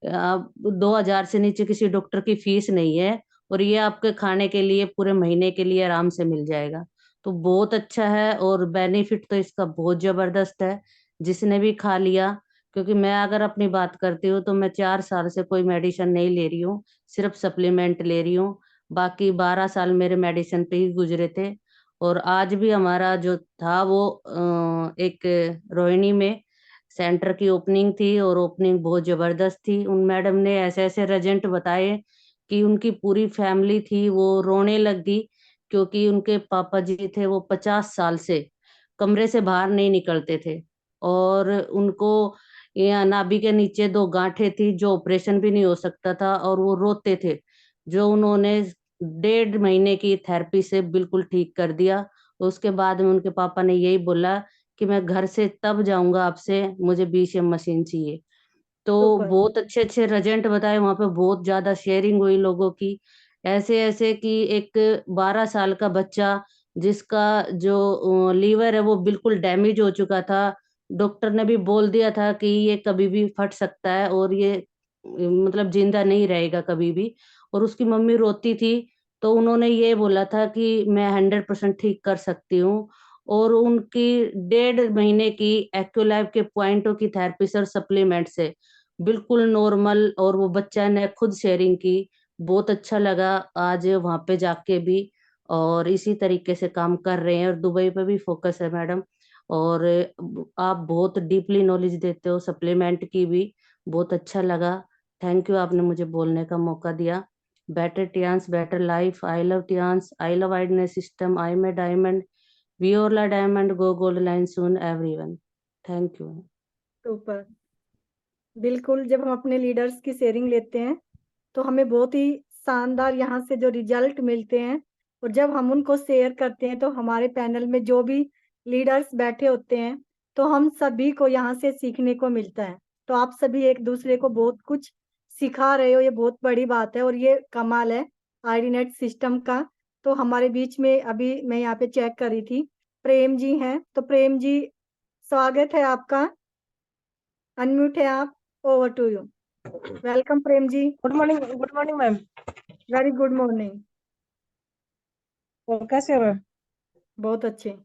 2000 से नीचे किसी डॉक्टर की फीस नहीं है, और ये आपके खाने के लिए पूरे महीने के लिए आराम से मिल जाएगा। तो बहुत अच्छा है, और बेनिफिट तो इसका बहुत जबरदस्त है जिसने भी खा लिया। क्योंकि मैं अगर अपनी बात करती हूँ तो मैं 4 साल से कोई मेडिसिन नहीं ले रही हूँ, सिर्फ सप्लीमेंट ले रही हूँ। बाकी 12 साल मेरे मेडिसिन पे ही गुजरे थे। और आज भी हमारा जो था वो एक रोहिणी में सेंटर की ओपनिंग थी, और ओपनिंग बहुत जबरदस्त थी। उन मैडम ने ऐसे ऐसे रिजल्ट बताए कि उनकी पूरी फैमिली थी वो रोने लग गई। क्योंकि उनके पापा जी थे वो 50 साल से कमरे से बाहर नहीं निकलते थे, और उनको ये नाभि के नीचे 2 गांठें थी जो ऑपरेशन भी नहीं हो सकता था, और वो रोते थे। जो उन्होंने 1.5 महीने की थेरेपी से बिल्कुल ठीक कर दिया। उसके बाद में उनके पापा ने यही बोला कि मैं घर से तब जाऊंगा आपसे, मुझे बीसीएम मशीन चाहिए। तो सुपर। बहुत अच्छे अच्छे रिजल्ट बताए, वहां पे बहुत ज्यादा शेयरिंग हुई लोगों की। ऐसे ऐसे कि एक 12 साल का बच्चा जिसका जो लीवर है वो बिल्कुल डैमेज हो चुका था, डॉक्टर ने भी बोल दिया था कि ये कभी भी फट सकता है, और ये मतलब जिंदा नहीं रहेगा कभी भी। और उसकी मम्मी रोती थी, तो उन्होंने ये बोला था कि मैं 100% ठीक कर सकती हूँ। और उनकी 1.5 महीने की एक्यूलाइफ के पॉइंटों की थेरेपी से और सप्लीमेंट से बिल्कुल नॉर्मल। और वो बच्चा ने खुद शेयरिंग की, बहुत अच्छा लगा आज वहां पे जाके भी। और इसी तरीके से काम कर रहे हैं, और दुबई पे भी फोकस है मैडम। और आप बहुत डीपली नॉलेज देते हो सप्लीमेंट की भी, बहुत अच्छा लगा। थैंक यू, आपने मुझे बोलने का मौका दिया। Better Tiens better life, I love Tiens, I love IDNet system, I am diamond, we all are diamond, go gold line soon everyone. Thank you. Super. बिल्कुल, जब हम अपने लीडर्स की शेयरिंग लेते हैं तो हमें बहुत ही शानदार यहाँ से जो रिजल्ट मिलते हैं, और जब हम उनको शेयर करते हैं तो हमारे पैनल में जो भी लीडर्स बैठे होते हैं तो हम सभी को यहाँ से सीखने को मिलता है। तो आप सभी एक दूसरे को बहुत कुछ सिखा रहे हो, ये बहुत बड़ी बात है और ये कमाल है आईडीनेट सिस्टम का। तो हमारे बीच में अभी मैं यहाँ पे चेक कर रही थी, प्रेम जी हैं। तो प्रेम जी, स्वागत है आपका, अनम्यूट है आप, over to you. Welcome Prem ji. Good morning ma'am. Very good morning. तो कैसे हो मैम? बहुत अच्छे।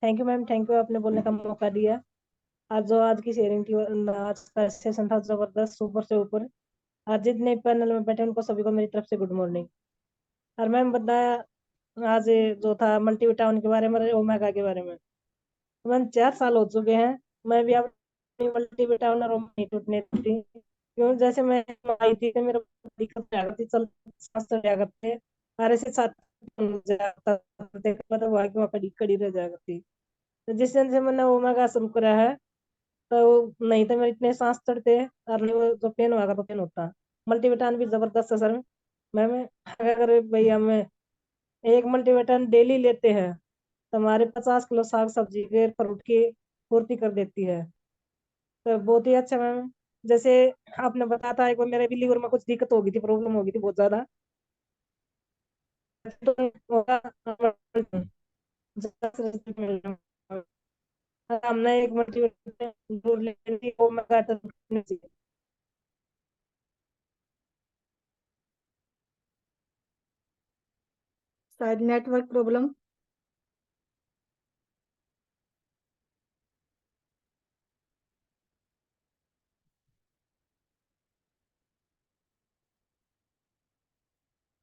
Thank you ma'am, thank you, आपने बोलने का मौका दिया। आज की शेयरिंग थी, आज का सेशन था जबरदस्त, ऊपर से ऊपर। आज जितने पैनल में बैठे उनको सभी को मेरी तरफ से गुड मॉर्निंग। और मैम बताया आज जो था मल्टीविटामिन के बारे में, ओमेगा के बारे में। मैम 4 साल हो चुके हैं, मैं भी अपनी मल्टीविटामिन और ओमेगा नहीं टूटने दी। क्यों, जैसे मैं आई थी तो मेरे को दिक्कत आ गई थी, चल सांस चढ़ जाया करते, और ऐसे साथ जाता मतलब वहाँ की वहाँ कड़ी कड़ी रह जाया करती। तो जिस दिन से मैंने ओमेगा शुरू करा है, तो नहीं तो मेरे इतने सांस चढ़ते, और नहीं वो जो पेन होगा तो पेन होता। मल्टीविटामिन भी जबरदस्त है सर। मैम अगर भैया मैं एक मल्टीविटामिन डेली लेते हैं तो हमारे 50 किलो साग सब्जी के फ्रूट की पूर्ति कर देती है। तो बहुत ही अच्छा मैम। जैसे आपने बताया था एक बार मेरे भी लीवर में कुछ दिक्कत हो गई थी, प्रॉब्लम हो गई थी बहुत ज्यादा। तो होगा, हमने एक मल्टीविटामिन जरूर लेनी थी, वो मैं चाहिए। शायद नेटवर्क प्रॉब्लम।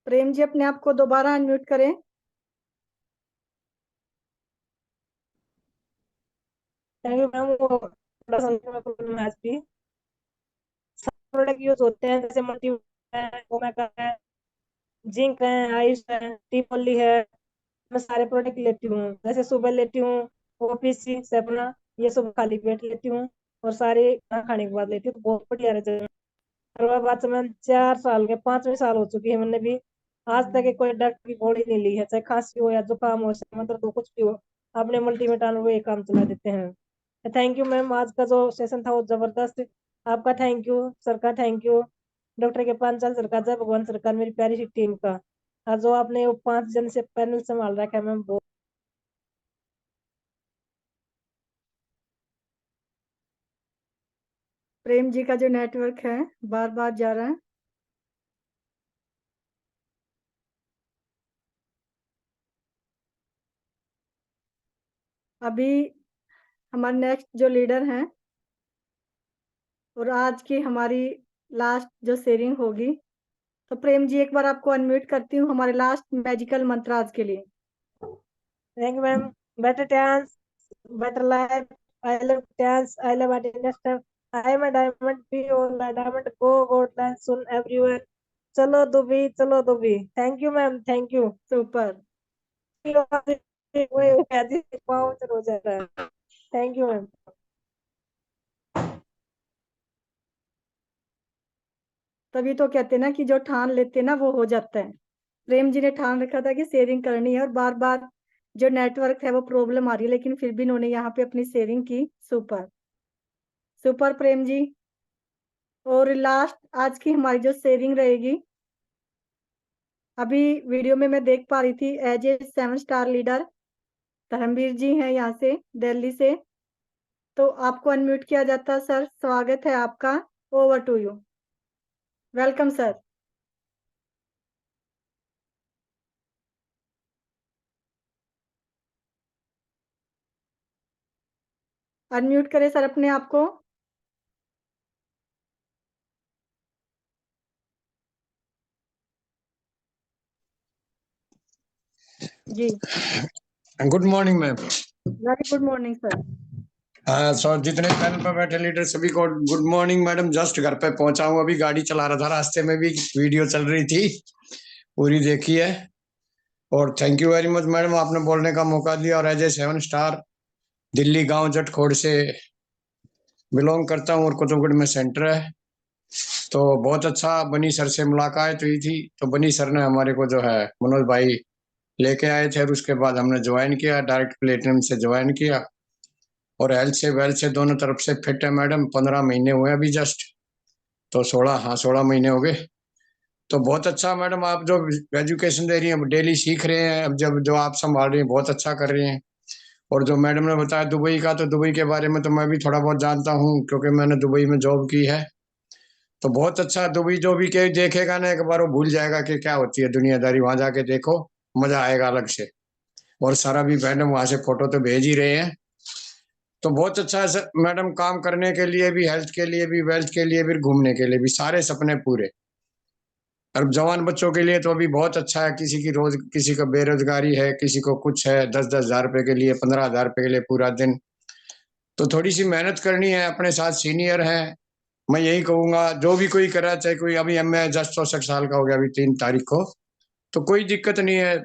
प्रेम जी, अपने आप को दोबारा अनम्यूट करें। Thank you ma'am. वो थोड़ा सा प्रॉब्लम है आज भी। प्रोडक्ट यूज होते हैं, जैसे मल्टी है, ओमेगा है, जिंक है, आइस है, टीपल्ली है। मैं सारे प्रोडक्ट लेती हूँ, जैसे सुबह लेती हूँ ओपीसी सेपना, ये सब खाली पेट लेती हूँ, और सारे खाना खाने के बाद लेती हूँ, तो बहुत बढ़िया रहता है। और वह बात मैं 4 साल के 5वें साल हो चुकी है, मैंने भी आज तक कोई डॉक्टर की गोली नहीं ली है, चाहे खांसी हो या जुकाम हो, मतलब तो कुछ भी हो, अपने मल्टीविटामिन वो ये काम चला देते हैं। थैंक यू मैम, आज का जो सेशन था वो जबरदस्त। आपका थैंक यू, सर का थैंक यू, डॉक्टर के पांचाल सर का, जय भगवान सरकार, मेरी प्यारी सी टीम का। आज जो आपने वो 5 जन से पैनल संभाल रखा है मैम, बहुत प्रेम जी का जो नेटवर्क है बार बार जा रहा है। अभी हमारे नेक्स्ट जो लीडर हैं और आज की हमारी लास्ट जो शेयरिंग होगी, तो प्रेम जी एक बार आपको अनम्यूट करती हूँ हमारे लास्ट मैजिकल मंत्र आज के लिए। Thank you ma'am. Better dance, better life. I love dance. I love Adidas. I am a diamond. Be all a diamond. Go dance soon everywhere. चलो दुबई, चलो Dubai. Thank you ma'am, thank you. Super. हो जा रहा है। Thank you ma'am. तभी तो कहते हैं ना कि जो ठान लेते हैं ना वो हो जाता है। प्रेम जी ने ठान रखा था कि शेयरिंग करनी है, और बार बार जो नेटवर्क है वो प्रॉब्लम आ रही है, लेकिन फिर भी इन्होंने यहाँ पे अपनी शेयरिंग की। Super super Prem ji. और लास्ट आज की हमारी जो शेयरिंग रहेगी, अभी वीडियो में मैं देख पा रही थी as a 7 star leader Dharmveer ji हैं यहाँ से दिल्ली से, तो आपको अनम्यूट किया जाता है सर। स्वागत है आपका। Over to you. Welcome sir. Unmute करें सर अपने आप को। जी good morning ma'am. Very good morning sir. So जितने पैनल पर बैठे लीडर सभी को गुड मॉर्निंग मैडम। जस्ट घर पे पहुंचा हूँ, अभी गाड़ी चला रहा था, रास्ते में भी वीडियो चल रही थी, पूरी देखी है। और thank you very much madam, आपने बोलने का मौका दिया। और एज ए 7 स्टार दिल्ली गांव जटखोड़ से बिलोंग करता हूँ, और कुतुबगढ़ में सेंटर है। तो बहुत अच्छा बनी सर से मुलाकात हुई थी, तो बनी सर ने हमारे को जो है मनोज भाई लेके आए थे, और उसके बाद हमने ज्वाइन किया, डायरेक्ट प्लेटिनम से ज्वाइन किया। और हेल्थ से वेल्थ से दोनों तरफ से फिट है मैडम। 15 महीने हुए अभी जस्ट, तो 16 महीने हो गए। तो बहुत अच्छा मैडम, आप जो एजुकेशन दे रही हैं डेली सीख रहे हैं, अब जब जो आप संभाल रही हैं बहुत अच्छा कर रही हैं। और जो मैडम ने बताया दुबई का, तो दुबई के बारे में तो मैं भी थोड़ा बहुत जानता हूँ, क्योंकि मैंने दुबई में जॉब की है। तो बहुत अच्छा, दुबई जो भी के देखेगा ना एक बार वो भूल जाएगा कि क्या होती है दुनियादारी। वहां जाके देखो, मजा आएगा अलग से। और सारा भी मैडम वहां से फोटो तो भेज ही रहे हैं। तो बहुत अच्छा है मैडम, काम करने के लिए भी, हेल्थ के लिए भी, वेल्थ के लिए भी, घूमने के लिए भी, सारे सपने पूरे। और जवान बच्चों के लिए तो अभी बहुत अच्छा है, किसी की रोज, किसी को बेरोजगारी है, किसी को कुछ है, 10-10 हजार रुपए के लिए, 15 हजार रुपए के लिए पूरा दिन। तो थोड़ी सी मेहनत करनी है, अपने साथ सीनियर है। मैं यही कहूंगा जो भी कोई करा, चाहे कोई, अभी मैं जस्ट 64 साल का हो गया अभी 3 तारीख को, तो कोई दिक्कत नहीं है।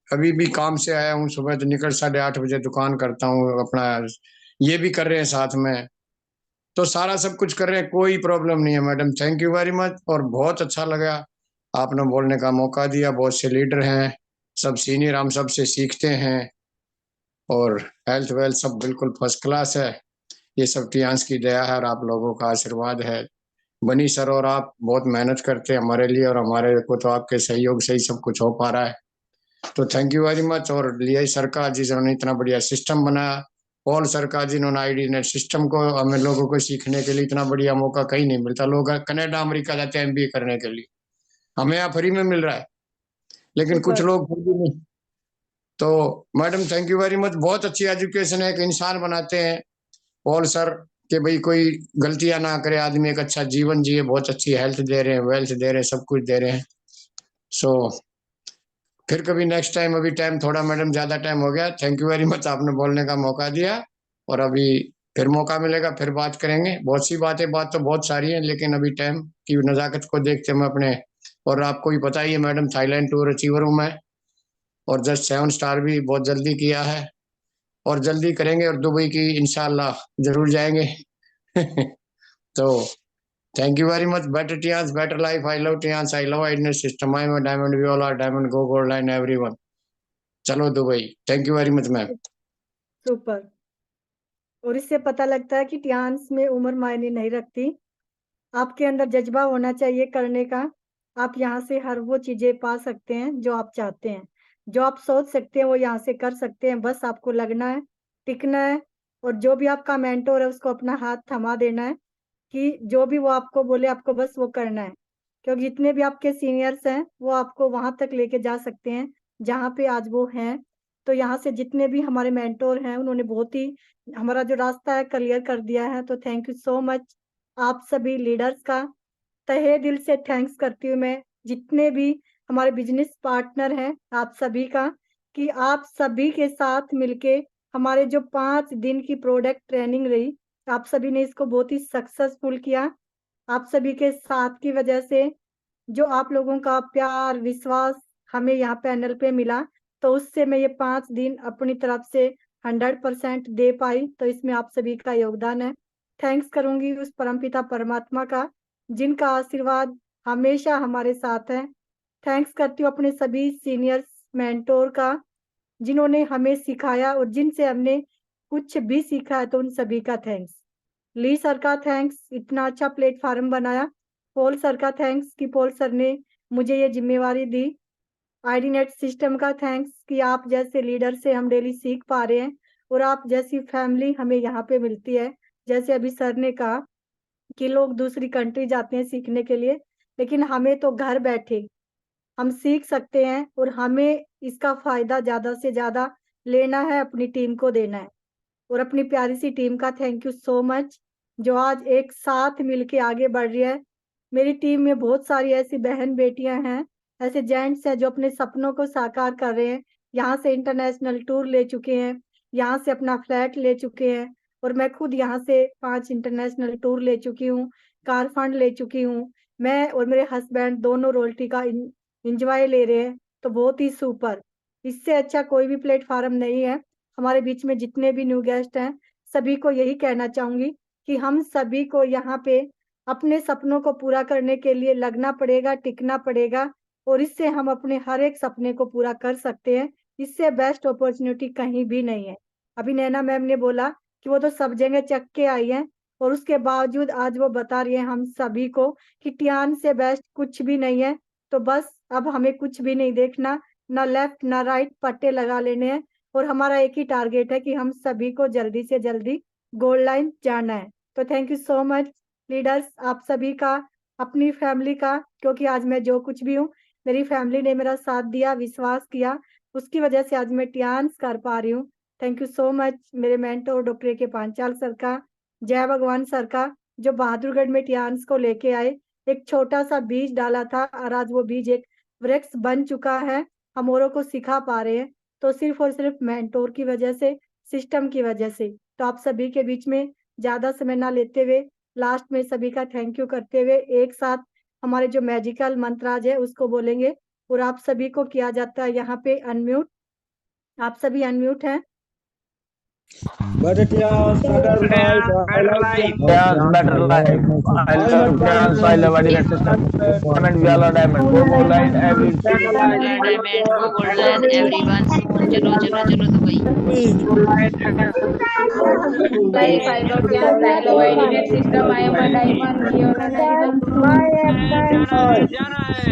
अभी भी काम से आया हूँ, सुबह तो निकल 8:30 बजे दुकान करता हूँ अपना, ये भी कर रहे हैं साथ में। तो सारा सब कुछ कर रहे हैं, कोई प्रॉब्लम नहीं है madam. Thank you very much. और बहुत अच्छा लगा आपने बोलने का मौका दिया। बहुत से लीडर हैं, सब सीनियर, हम सब से सीखते हैं। और हेल्थ वेल्थ सब बिल्कुल फर्स्ट क्लास है। ये सब टियांस की दया है और आप लोगों का आशीर्वाद है। बनी सर और आप बहुत मेहनत करते हैं हमारे लिए, और हमारे को तो आपके सहयोग से ही सब कुछ हो पा रहा है। तो थैंक यू वेरी मच। और लिया सरकार जिन्होंने इतना बढ़िया सिस्टम बनाया, पॉल सरकार जिन्होंने आईडी नेट सिस्टम को हमें लोगों को सीखने के लिए, इतना बढ़िया मौका कहीं नहीं मिलता। लोग कनाडा अमेरिका जाते हैं एमबीए करने के लिए, हमें यहाँ फ्री में मिल रहा है, लेकिन कुछ लोग फिर भी नहीं। तो madam thank you very much. बहुत अच्छी एजुकेशन है, एक इंसान बनाते हैं पॉल सर, कि भाई कोई गलतियां ना करे, आदमी एक अच्छा जीवन जिए। बहुत अच्छी हेल्थ दे रहे हैं, वेल्थ दे रहे हैं, सब कुछ दे रहे हैं। सो फिर कभी नेक्स्ट टाइम, अभी टाइम थोड़ा मैडम ज्यादा टाइम हो गया। थैंक यू वेरी मच, आपने बोलने का मौका दिया। और अभी फिर मौका मिलेगा फिर बात करेंगे। बहुत सी बात तो बहुत सारी है, लेकिन अभी टाइम की नजाकत को देखते मैं अपने, और आपको भी पता ही है मैडम, थाईलैंड टूर अचीवर हूँ मैं, और जस्ट 7 स्टार भी बहुत जल्दी किया है और जल्दी करेंगे, और दुबई की इंशाल्लाह जरूर जाएंगे। तो thank you very much. Better Tiens, better life. I love Tiens, I love IDNet system, I am a diamond, we all are diamond, go gold line everyone. चलो Dubai. Thank you very much ma'am. Super. और इससे पता लगता है कि टियान्स में उम्र मायने नहीं रखती, आपके अंदर जज्बा होना चाहिए करने का। आप यहाँ से हर वो चीजें पा सकते हैं जो आप चाहते हैं, जो आप सोच सकते हैं वो यहाँ से कर सकते हैं। बस आपको लगना है, टिकना है, और जो भी आपका मेंटोर है उसको अपना हाथ थमा देना है कि जो भी वो आपको बोले आपको बस वो करना है। क्योंकि जितने भी आपके सीनियर्स हैं वो आपको वहां तक लेके जा सकते हैं जहाँ पे आज वो हैं। तो यहाँ से जितने भी हमारे मेंटोर हैं उन्होंने बहुत ही हमारा जो रास्ता है क्लियर कर दिया है। तो थैंक यू सो मच आप सभी लीडर्स का, तहे दिल से थैंक्स करती हूँ मैं। जितने भी हमारे बिजनेस पार्टनर हैं आप सभी का, कि आप सभी के साथ मिलके हमारे जो 5 दिन की प्रोडक्ट ट्रेनिंग रही, आप सभी ने इसको बहुत ही सक्सेसफुल किया। आप सभी के साथ की वजह से जो आप लोगों का प्यार विश्वास हमें यहाँ पैनल पे मिला, तो उससे मैं ये 5 दिन अपनी तरफ से 100% दे पाई। तो इसमें आप सभी का योगदान है। थैंक्स करूंगी उस परमपिता परमात्मा का जिनका आशीर्वाद हमेशा हमारे साथ है। थैंक्स करती हूँ अपने सभी सीनियर्स मेंटोर का जिन्होंने हमें सिखाया और जिनसे हमने कुछ भी सीखा है, तो उन सभी का थैंक्स। ली सर का थैंक्स, इतना अच्छा प्लेटफॉर्म बनाया। पॉल सर का थैंक्स कि पॉल सर ने मुझे ये जिम्मेवारी दी। आईडीनेट सिस्टम का थैंक्स कि आप जैसे लीडर से हम डेली सीख पा रहे हैं और आप जैसी फैमिली हमें यहाँ पे मिलती है। जैसे अभी सर ने कहा कि लोग दूसरी कंट्री जाते हैं सीखने के लिए, लेकिन हमें तो घर बैठे हम सीख सकते हैं और हमें इसका फायदा ज्यादा से ज्यादा लेना है, अपनी टीम को देना है। और अपनी प्यारी सी टीम का थैंक यू सो मच जो आज एक साथ मिलके आगे बढ़ रही है। मेरी टीम में बहुत सारी ऐसी बहन बेटियां हैं, ऐसे जेंट्स हैं जो अपने सपनों को साकार कर रहे हैं। यहाँ से इंटरनेशनल टूर ले चुके हैं, यहाँ से अपना फ्लैट ले चुके हैं, और मैं खुद यहाँ से 5 इंटरनेशनल टूर ले चुकी हूँ, कार फंड ले चुकी हूँ। मैं और मेरे हस्बैंड दोनों रोल्टी का इंजॉय ले रहे हैं। तो बहुत ही सुपर, इससे अच्छा कोई भी प्लेटफॉर्म नहीं है। हमारे बीच में जितने भी न्यू गेस्ट हैं सभी को यही कहना चाहूंगी कि हम सभी को यहाँ पे अपने सपनों को पूरा करने के लिए लगना पड़ेगा, टिकना पड़ेगा, और इससे हम अपने हर एक सपने को पूरा कर सकते हैं। इससे बेस्ट अपॉर्चुनिटी कहीं भी नहीं है। अभी नैना मैम ने बोला कि वो तो सब जगह चक के आई है, और उसके बावजूद आज वो बता रही है हम सभी को कि टियान से बेस्ट कुछ भी नहीं है। तो बस अब हमें कुछ भी नहीं देखना, ना लेफ्ट ना राइट, पट्टे लगा लेने हैं, और हमारा एक ही टारगेट है कि हम सभी को जल्दी से जल्दी गोल्ड लाइन जाना है। तो thank you so much leaders, आप सभी का, अपनी फैमिली का, क्योंकि आज मैं जो कुछ भी हूँ मेरी फैमिली ने मेरा साथ दिया, विश्वास किया, उसकी वजह से आज मैं टियान्स कर पा रही हूँ। थैंक यू सो मच मेरे मेंटोर डॉक्टर के पांचाल सर का, जय भगवान सर का, जो बहादुरगढ़ में टियान्स को लेके आए। एक छोटा सा बीज डाला था और आज वो बीज एक वृक्ष बन चुका है, हम औरों को सिखा पा रहे हैं। तो सिर्फ और सिर्फ मेंटोर की वजह से, सिस्टम की वजह से। तो आप सभी के बीच में ज्यादा समय ना लेते हुए लास्ट में सभी का थैंक यू करते हुए एक साथ हमारे जो मैजिकल मंत्राज है उसको बोलेंगे, और आप सभी को किया जाता है यहाँ पे अनम्यूट। आप सभी अनम्यूट हैं। Better Tians, better life. better life. Better life. I love Tians. I love Adidas system. Diamond, we all are diamond. Go gold line every. Diamond, go gold line everyone. चलो चलो चलो Dubai. Life, I love Tians. I love Adidas system. I am a diamond. We all are diamond. जाना है